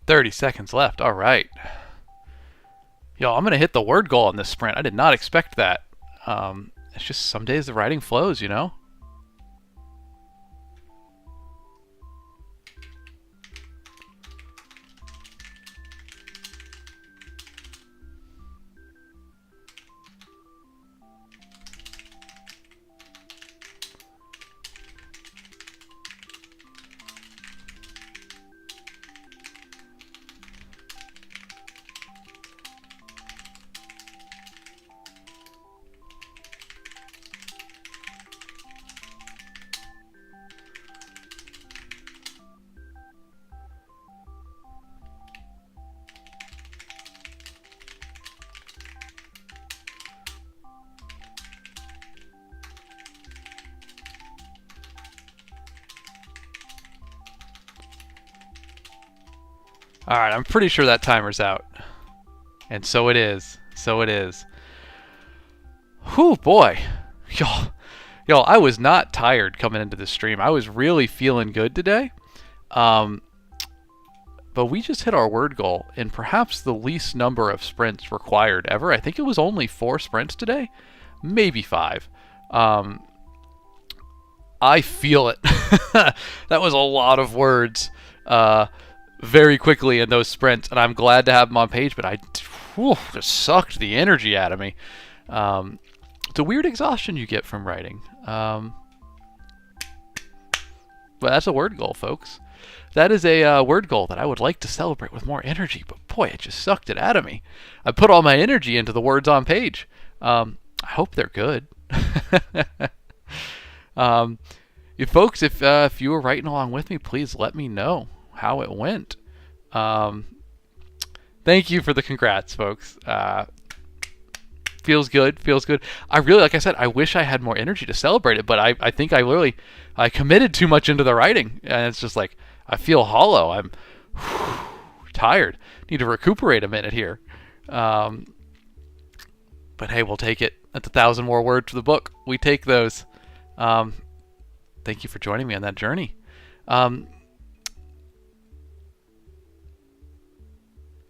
"30 seconds left. All right. Yo, I'm going to hit the word goal on this sprint. I did not expect that. It's just some days the writing flows, you know? All right, I'm pretty sure that timer's out. And so it is. So it is. Whew, boy. Y'all, I was not tired coming into the stream. I was really feeling good today. Um, but we just hit our word goal in perhaps the least number of sprints required ever. I think it was only 4 sprints today, maybe 5. I feel it. That was a lot of words very quickly in those sprints, and I'm glad to have them on page, but just sucked the energy out of me. It's a weird exhaustion you get from writing. But that's a word goal, folks. That is a word goal that I would like to celebrate with more energy, but boy, it just sucked it out of me. I put all my energy into the words on page. I hope they're good. Folks, if you were writing along with me, please let me know how it went. Thank you for the congrats, folks. Feels good. I really, like I said, I wish I had more energy to celebrate it, but I think I committed too much into the writing, and it's just like, I feel hollow. I'm tired. Need to recuperate a minute here. But hey, we'll take it. That's 1,000 more words for the book. We take those. Thank you for joining me on that journey.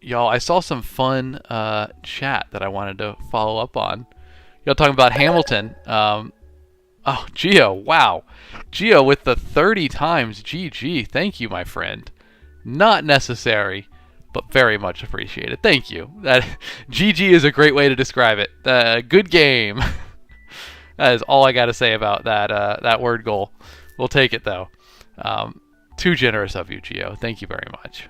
Y'all, I saw some fun chat that I wanted to follow up on. Y'all talking about Hamilton. Oh, Geo, wow. Geo with the 30 times GG. Thank you, my friend. Not necessary, but very much appreciated. Thank you. That GG is a great way to describe it. Good game. That is all I got to say about that word goal. We'll take it, though. Too generous of you, Geo. Thank you very much.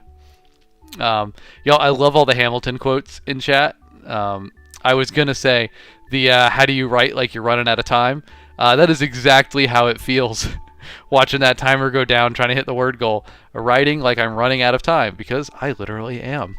Y'all, I love all the Hamilton quotes in chat. I was going to say the how do you write like you're running out of time? That is exactly how it feels watching that timer go down, trying to hit the word goal. Writing like I'm running out of time, because I literally am.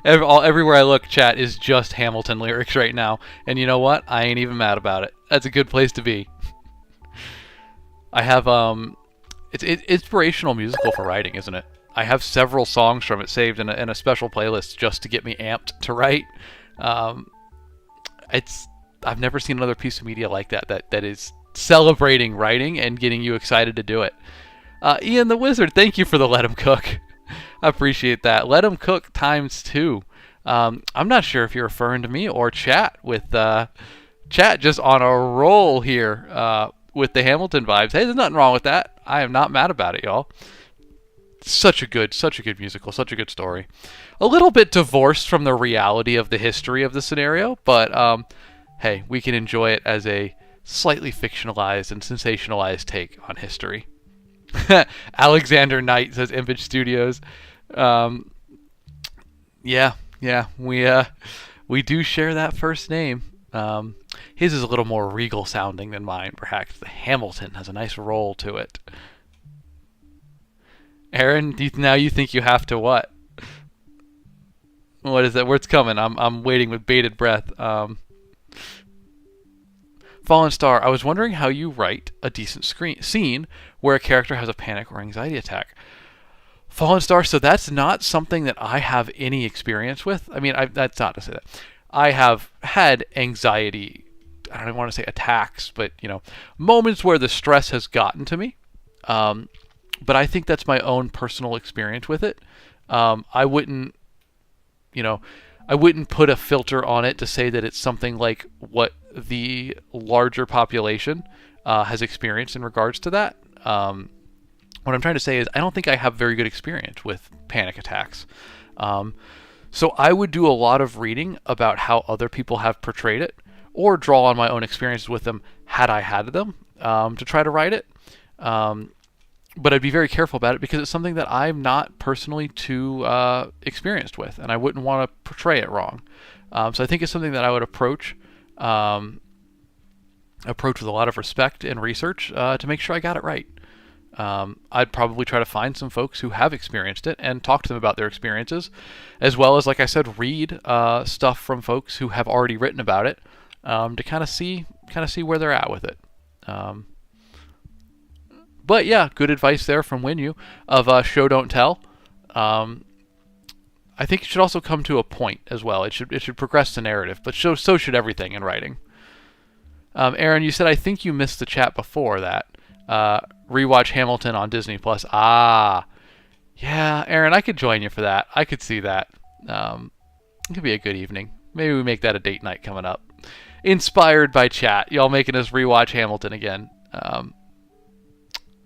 Everywhere I look, chat is just Hamilton lyrics right now. And you know what? I ain't even mad about it. That's a good place to be. I have, it's inspirational musical for writing, isn't it? I have several songs from it saved in a special playlist just to get me amped to write. I've never seen another piece of media like that is celebrating writing and getting you excited to do it. Ian the Wizard, thank you for the Let 'Em Cook. I appreciate that. Let 'Em Cook ×2. I'm not sure if you're referring to me or chat with chat just on a roll here with the Hamilton vibes. Hey, there's nothing wrong with that. I am not mad about it, y'all. Such a good musical, such a good story. A little bit divorced from the reality of the history of the scenario, but hey, we can enjoy it as a slightly fictionalized and sensationalized take on history. Alexander Knight says Image Studios. Yeah, we do share that first name. His is a little more regal sounding than mine, perhaps. The Hamilton has a nice roll to it. Aaron, now you think you have to what? What is that? Where's coming? I'm waiting with bated breath. Fallen Star, I was wondering how you write a decent scene where a character has a panic or anxiety attack. Fallen Star, so that's not something that I have any experience with. I mean, that's not to say that. I have had anxiety, I don't want to say attacks, but, moments where the stress has gotten to me. But I think that's my own personal experience with it. I wouldn't put a filter on it to say that it's something like what the larger population has experienced in regards to that. What I'm trying to say is I don't think I have very good experience with panic attacks. So I would do a lot of reading about how other people have portrayed it, or draw on my own experiences with them had I had them, to try to write it. But I'd be very careful about it because it's something that I'm not personally too experienced with, and I wouldn't want to portray it wrong. So I think it's something that I would approach with a lot of respect and research to make sure I got it right. I'd probably try to find some folks who have experienced it and talk to them about their experiences, as well as, like I said, read stuff from folks who have already written about it, to kind of see where they're at with it. But yeah, good advice there from Winu of show don't tell. I think it should also come to a point as well. It should progress the narrative, but so should everything in writing. Aaron, you said I think you missed the chat before that. Rewatch Hamilton on Disney Plus. Ah, yeah, Aaron, I could join you for that. I could see that. It could be a good evening. Maybe we make that a date night coming up. Inspired by chat, y'all making us rewatch Hamilton again.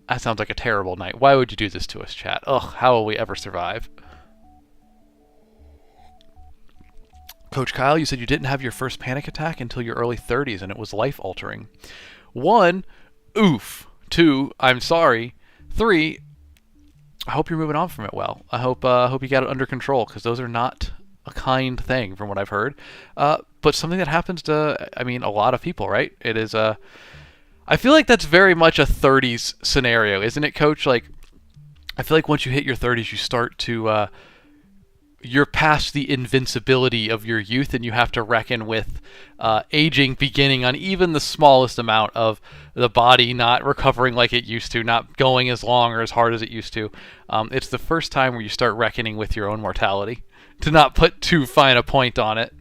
That sounds like a terrible night. Why would you do this to us, chat? Ugh, how will we ever survive? Coach Kyle, you said you didn't have your first panic attack until your early 30s and it was life-altering. 1, oof. 2, I'm sorry. 3, I hope you're moving on from it well. I hope you got it under control, because those are not a kind thing from what I've heard. But something that happens to, a lot of people, right? It is I feel like that's very much a 30s scenario, isn't it, Coach? Like, I feel like once you hit your 30s, you start to, you're past the invincibility of your youth, and you have to reckon with aging beginning on even the smallest amount of the body not recovering like it used to, not going as long or as hard as it used to. It's the first time where you start reckoning with your own mortality, to not put too fine a point on it.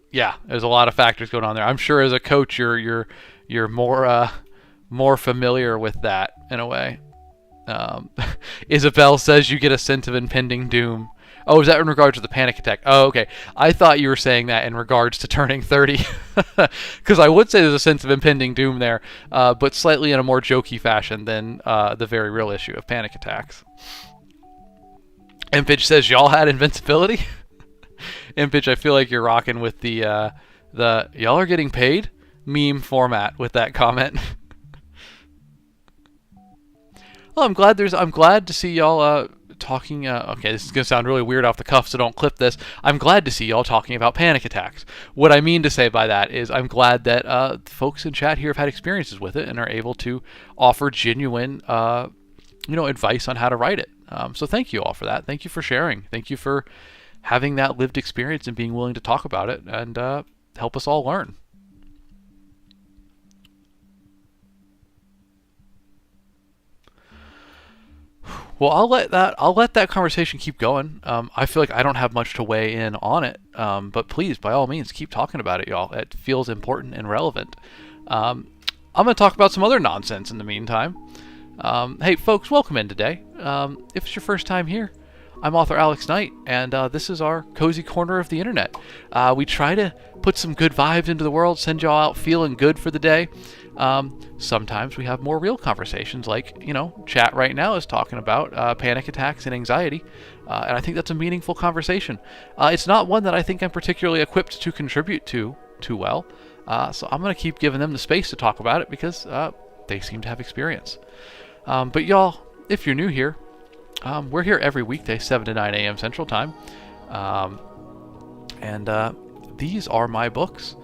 Yeah, there's a lot of factors going on there. I'm sure as a coach, you're more familiar with that in a way. Isabel says you get a sense of impending doom. Oh, is that in regards to the panic attack? Oh, okay. I thought you were saying that in regards to turning 30. Because I would say there's a sense of impending doom there, but slightly in a more jokey fashion than the very real issue of panic attacks. Impage says, y'all had invincibility? Impage, I feel like you're rocking with the y'all are getting paid meme format with that comment. Well, I'm glad to see y'all talking. Okay, this is gonna sound really weird off the cuff, so don't clip this. I'm glad to see y'all talking about panic attacks. What I mean to say by that is I'm glad that folks in chat here have had experiences with it and are able to offer genuine, advice on how to write it. So thank you all for that. Thank you for sharing. Thank you for having that lived experience and being willing to talk about it and help us all learn. Well, I'll let that conversation keep going. I feel like I don't have much to weigh in on it, but please, by all means, keep talking about it, y'all. It feels important and relevant. I'm going to talk about some other nonsense in the meantime. Hey, folks, welcome in today. If it's your first time here, I'm author Alex Knight, and this is our cozy corner of the internet. We try to put some good vibes into the world, send y'all out feeling good for the day. Sometimes we have more real conversations, like, chat right now is talking about panic attacks and anxiety, and I think that's a meaningful conversation. It's not one that I think I'm particularly equipped to contribute to too well, so I'm going to keep giving them the space to talk about it because they seem to have experience. But y'all, if you're new here, we're here every weekday, 7 to 9 a.m. Central Time, and these are my books.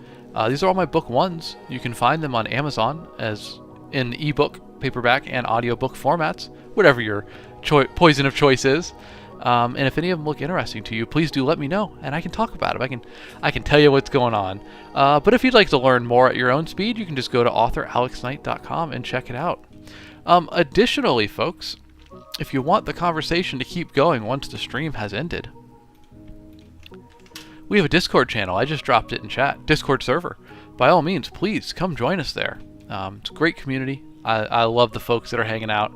These are all my book ones. You can find them on Amazon as in ebook, paperback, and audiobook formats, whatever your poison of choice is. And if any of them look interesting to you, please do let me know, and I can talk about them. I can tell you what's going on. But if you'd like to learn more at your own speed, you can just go to authoralexknight.com and check it out. Additionally, folks, if you want the conversation to keep going once the stream has ended, we have a Discord channel. I just dropped it in chat. Discord server. By all means, please come join us there. It's a great community. I love the folks that are hanging out.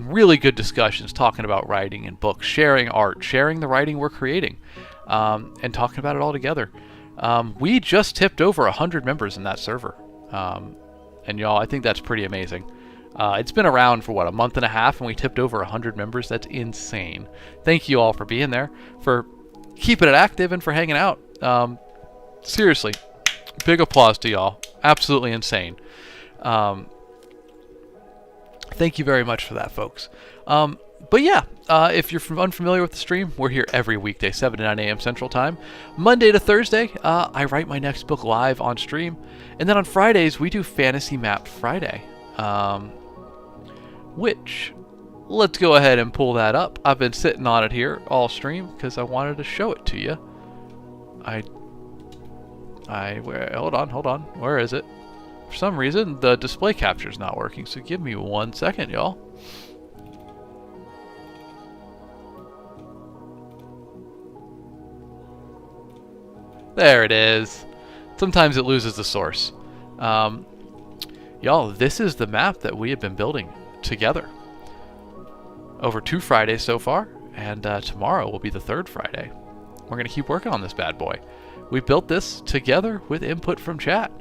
Really good discussions talking about writing and books, sharing art, sharing the writing we're creating, and talking about it all together. We just tipped over 100 members in that server. And y'all, I think that's pretty amazing. It's been around for, a month and a half, and we tipped over 100 members. That's insane. Thank you all for being there, for keeping it active, and for hanging out. Seriously, big applause to y'all. Absolutely insane. Thank you very much for that, folks. But yeah, if you're unfamiliar with the stream, we're here every weekday, 7 to 9 a.m. Central Time. Monday to Thursday, I write my next book live on stream. And then on Fridays, we do Fantasy Map Friday. Which, let's go ahead and pull that up. I've been sitting on it here all stream because I wanted to show it to you. Hold on. Where is it? For some reason, the display capture is not working, so give me 1 second, y'all. There it is. Sometimes it loses the source. Y'all, this is the map that we have been building together over 2 Fridays so far, and tomorrow will be the 3rd Friday. We're going to keep working on this bad boy. We built this together with input from chat.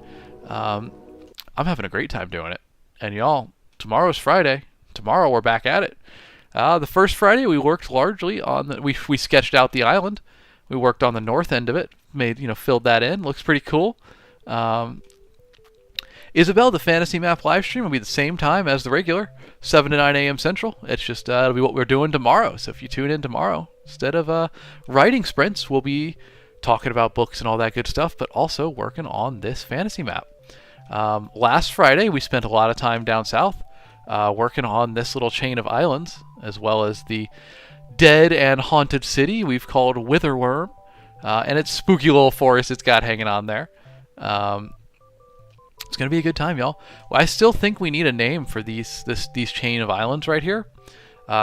I'm having a great time doing it. And y'all, tomorrow's Friday. Tomorrow we're back at it. The first Friday we worked largely on the... We sketched out the island. We worked on the north end of it. Filled that in. Looks pretty cool. Isabel, the Fantasy Map live stream will be the same time as the regular, 7 to 9 a.m. Central. It's just it'll be what we're doing tomorrow. So if you tune in tomorrow, instead of writing sprints, we'll be talking about books and all that good stuff, but also working on this fantasy map. Last Friday, we spent a lot of time down south working on this little chain of islands, as well as the dead and haunted city we've called Witherworm, and its spooky little forest it's got hanging on there. It's going to be a good time, y'all. Well, I still think we need a name for these chain of islands right here.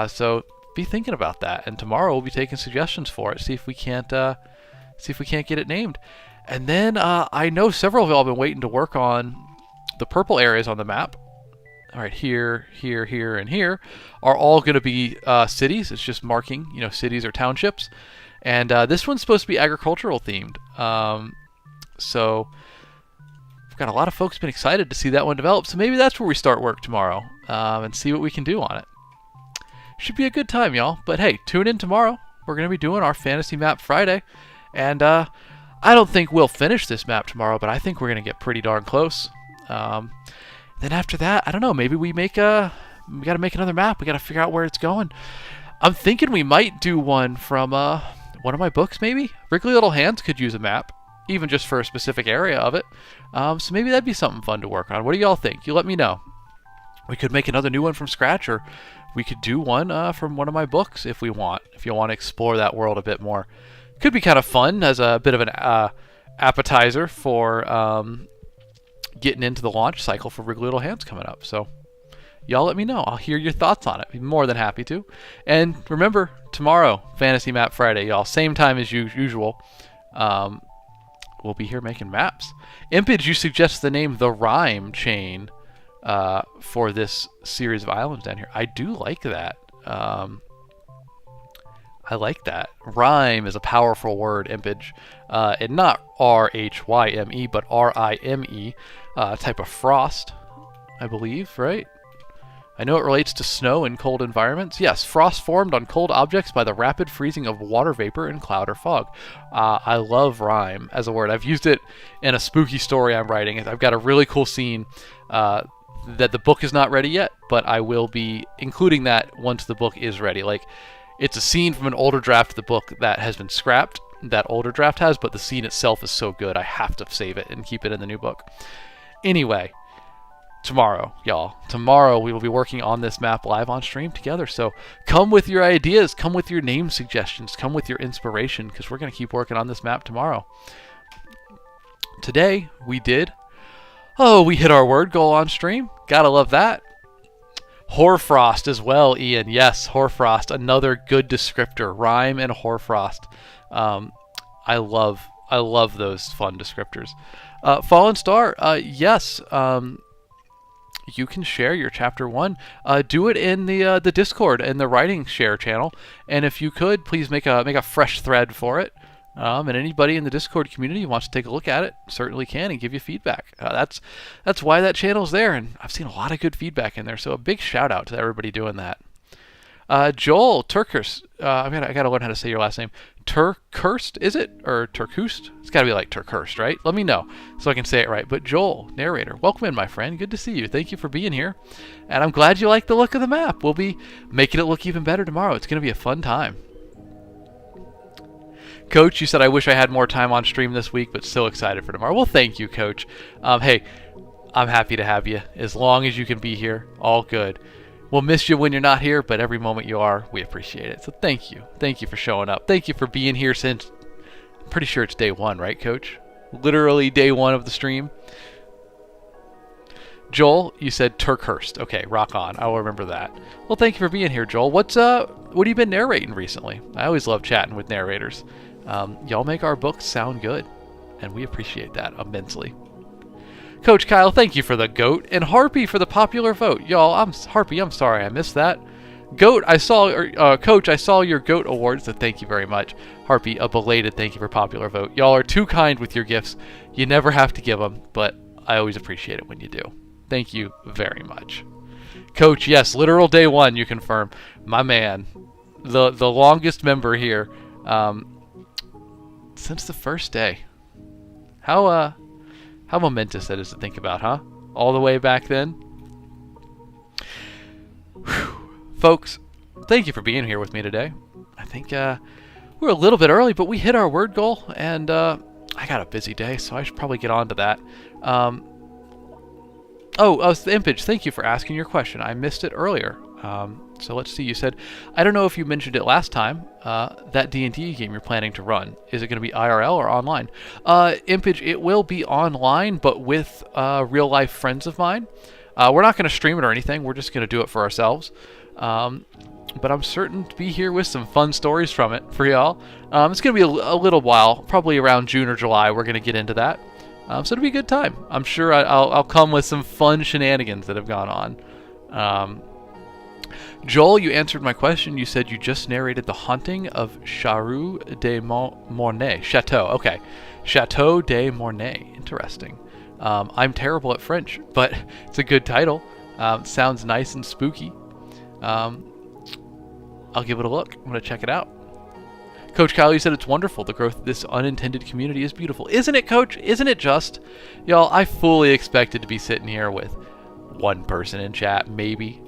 So be thinking about that. And tomorrow we'll be taking suggestions for it. See if we can't get it named. And then I know several of y'all have been waiting to work on the purple areas on the map. All right, here, and here are all going to be cities. It's just marking, cities or townships. And this one's supposed to be agricultural themed. So we've got a lot of folks been excited to see that one develop. So maybe that's where we start work tomorrow and see what we can do on it. Should be a good time, y'all. But hey, tune in tomorrow. We're going to be doing our Fantasy Map Friday. And I don't think we'll finish this map tomorrow, but I think we're going to get pretty darn close. Then after that, I don't know, maybe we got to make another map. We got to figure out where it's going. I'm thinking we might do one from one of my books, maybe. Wriggly Little Hands could use a map, even just for a specific area of it. So maybe that'd be something fun to work on. What do y'all think? You let me know. We could make another new one from scratch, or we could do one from one of my books if we want. If you want to explore that world a bit more. Could be kind of fun as a bit of an appetizer for getting into the launch cycle for Wriggly Little Hands coming up. So y'all let me know. I'll hear your thoughts on it. Be more than happy to. And remember, tomorrow, Fantasy Map Friday, y'all. Same time as usual. We'll be here making maps. Impage, you suggest the name The Rhyme Chain for this series of islands down here. I do like that. I like that. Rhyme is a powerful word, Impage. And not R-H-Y-M-E, but R-I-M-E. Type of frost, I believe, right? I know it relates to snow in cold environments. Yes, frost formed on cold objects by the rapid freezing of water vapor in cloud or fog. I love rhyme as a word. I've used it in a spooky story I'm writing. I've got a really cool scene that the book is not ready yet, but I will be including that once the book is ready. Like, it's a scene from an older draft of the book that has been scrapped, that older draft has, but the scene itself is so good I have to save it and keep it in the new book. Anyway, tomorrow, y'all. Tomorrow we will be working on this map live on stream together. So come with your ideas, come with your name suggestions, come with your inspiration, because we're going to keep working on this map tomorrow. Today we hit our word goal on stream. Gotta love that. Hoarfrost as well, Ian. Yes, Hoarfrost, another good descriptor. Rhyme and Hoarfrost. I love those fun descriptors. Fallen Star, yes. You can share your chapter 1. Do it in the Discord and the writing share channel. And if you could, please make a fresh thread for it. And anybody in the Discord community who wants to take a look at it certainly can and give you feedback. That's why that channel's there, and I've seen a lot of good feedback in there. So a big shout out to everybody doing that. Joel Turkhurst. I gotta learn how to say your last name. Turkhurst, is it? Or Turkhurst? It's gotta be like Turkhurst, right? Let me know so I can say it right. But Joel, narrator, welcome in, my friend. Good to see you. Thank you for being here. And I'm glad you like the look of the map. We'll be making it look even better tomorrow. It's gonna be a fun time. Coach, you said I wish I had more time on stream this week, but still excited for tomorrow. Well, thank you, Coach. Hey, I'm happy to have you. As long as you can be here, all good. We'll miss you when you're not here, but every moment you are, we appreciate it. So thank you. Thank you for showing up. Thank you for being here since, I'm pretty sure it's day one, right, Coach? Literally day one of the stream. Joel, you said Turkhurst. Okay, rock on. I'll remember that. Well, thank you for being here, Joel. What have you been narrating recently? I always love chatting with narrators. Y'all make our books sound good, and we appreciate that immensely. Coach Kyle, thank you for the goat, and Harpy for the popular vote. Y'all, Harpy, I'm sorry I missed that. Goat, Coach, I saw your goat awards, so thank you very much. Harpy, a belated thank you for popular vote. Y'all are too kind with your gifts. You never have to give them, but I always appreciate it when you do. Thank you very much. Coach, yes, literal day one, you confirm. My man, the longest member here since the first day. How momentous that is to think about, huh? All the way back then. Whew. Folks, thank you for being here with me today. I think we're a little bit early, but we hit our word goal, and I got a busy day, so I should probably get on to that. The Impage, thank you for asking your question. I missed it earlier. So let's see. You said, I don't know if you mentioned it last time, that D&D game you're planning to run. Is it going to be IRL or online? Impage, it will be online, but with real-life friends of mine. We're not going to stream it or anything. We're just going to do it for ourselves. But I'm certain to be here with some fun stories from it for y'all. It's going to be a little while, probably around June or July. We're going to get into that. So it'll be a good time. I'm sure I'll come with some fun shenanigans that have gone on. Joel, you answered my question. You said you just narrated The Haunting of Chateau de Mornay. Chateau, okay. Chateau de Mornay. Interesting. I'm terrible at French, but it's a good title. Sounds nice and spooky. I'll give it a look. I'm going to check it out. Coach Kyle, you said it's wonderful. The growth of this unintended community is beautiful. Isn't it, Coach? Isn't it just? Y'all, I fully expected to be sitting here with one person in chat, maybe.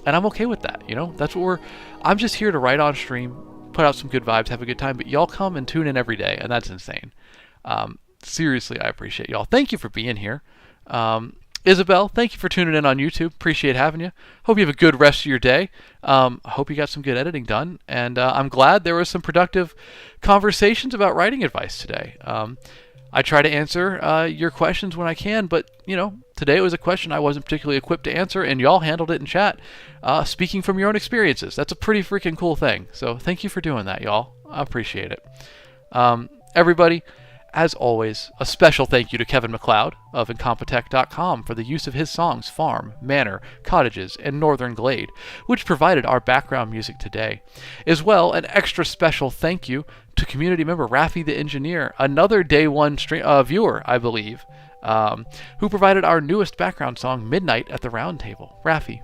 And I'm okay with that, you know? That's what I'm just here to write on stream, put out some good vibes, have a good time, but y'all come and tune in every day, and that's insane. Seriously, I appreciate y'all. Thank you for being here. Isabel, thank you for tuning in on YouTube. Appreciate having you. Hope you have a good rest of your day. I hope you got some good editing done, and I'm glad there was some productive conversations about writing advice today. I try to answer your questions when I can, but, you know, today it was a question I wasn't particularly equipped to answer, and y'all handled it in chat, speaking from your own experiences. That's a pretty freaking cool thing. So thank you for doing that, y'all. I appreciate it. Everybody, as always, a special thank you to Kevin MacLeod of Incompetech.com for the use of his songs Farm, Manor, Cottages, and Northern Glade, which provided our background music today. As well, an extra special thank you to community member Raffi the Engineer, another day one viewer, I believe, who provided our newest background song, Midnight at the Round Table. Raffi,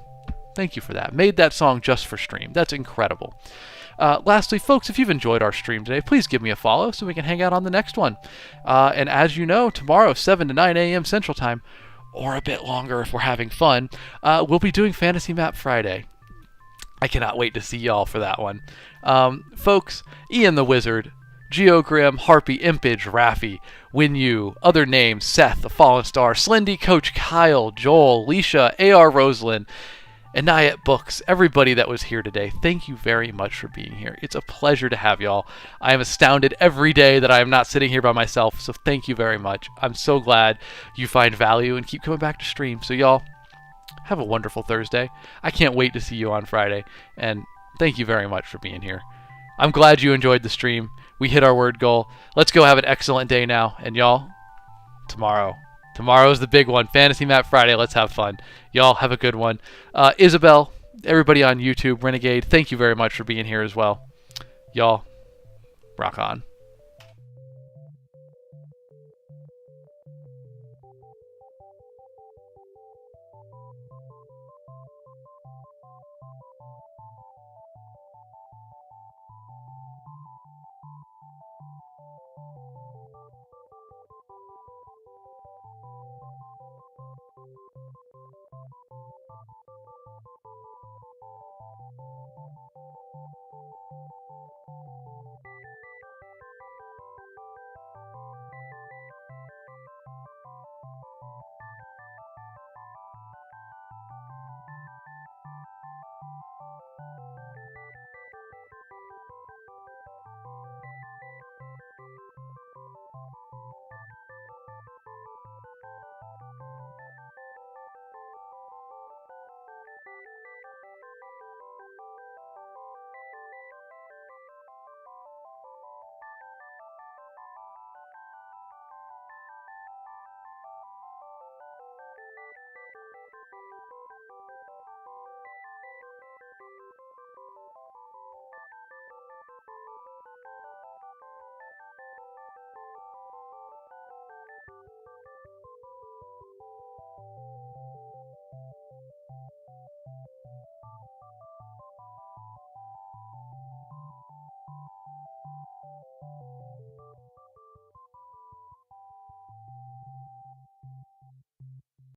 thank you for that. Made that song just for stream. That's incredible. Lastly, folks, if you've enjoyed our stream today, please give me a follow so we can hang out on the next one. And as you know, tomorrow, 7 to 9 a.m. Central Time, or a bit longer if we're having fun, we'll be doing Fantasy Map Friday. I cannot wait to see y'all for that one. Folks, Ian the Wizard, Geogrim, Harpy, Impage, Raffi, Winyu, other names, Seth, the Fallen Star, Slendy, Coach Kyle, Joel, Leisha, A.R. Rosalind, and Nayet Books, everybody that was here today, thank you very much for being here. It's a pleasure to have y'all. I am astounded every day that I am not sitting here by myself, so thank you very much. I'm so glad you find value and keep coming back to stream. So y'all, have a wonderful Thursday. I can't wait to see you on Friday, and thank you very much for being here. I'm glad you enjoyed the stream. We hit our word goal. Let's go have an excellent day now, and y'all, tomorrow's the big one. Fantasy Map Friday. Let's have fun. Y'all have a good one. Isabel, everybody on YouTube, Renegade, thank you very much for being here as well. Y'all, rock on.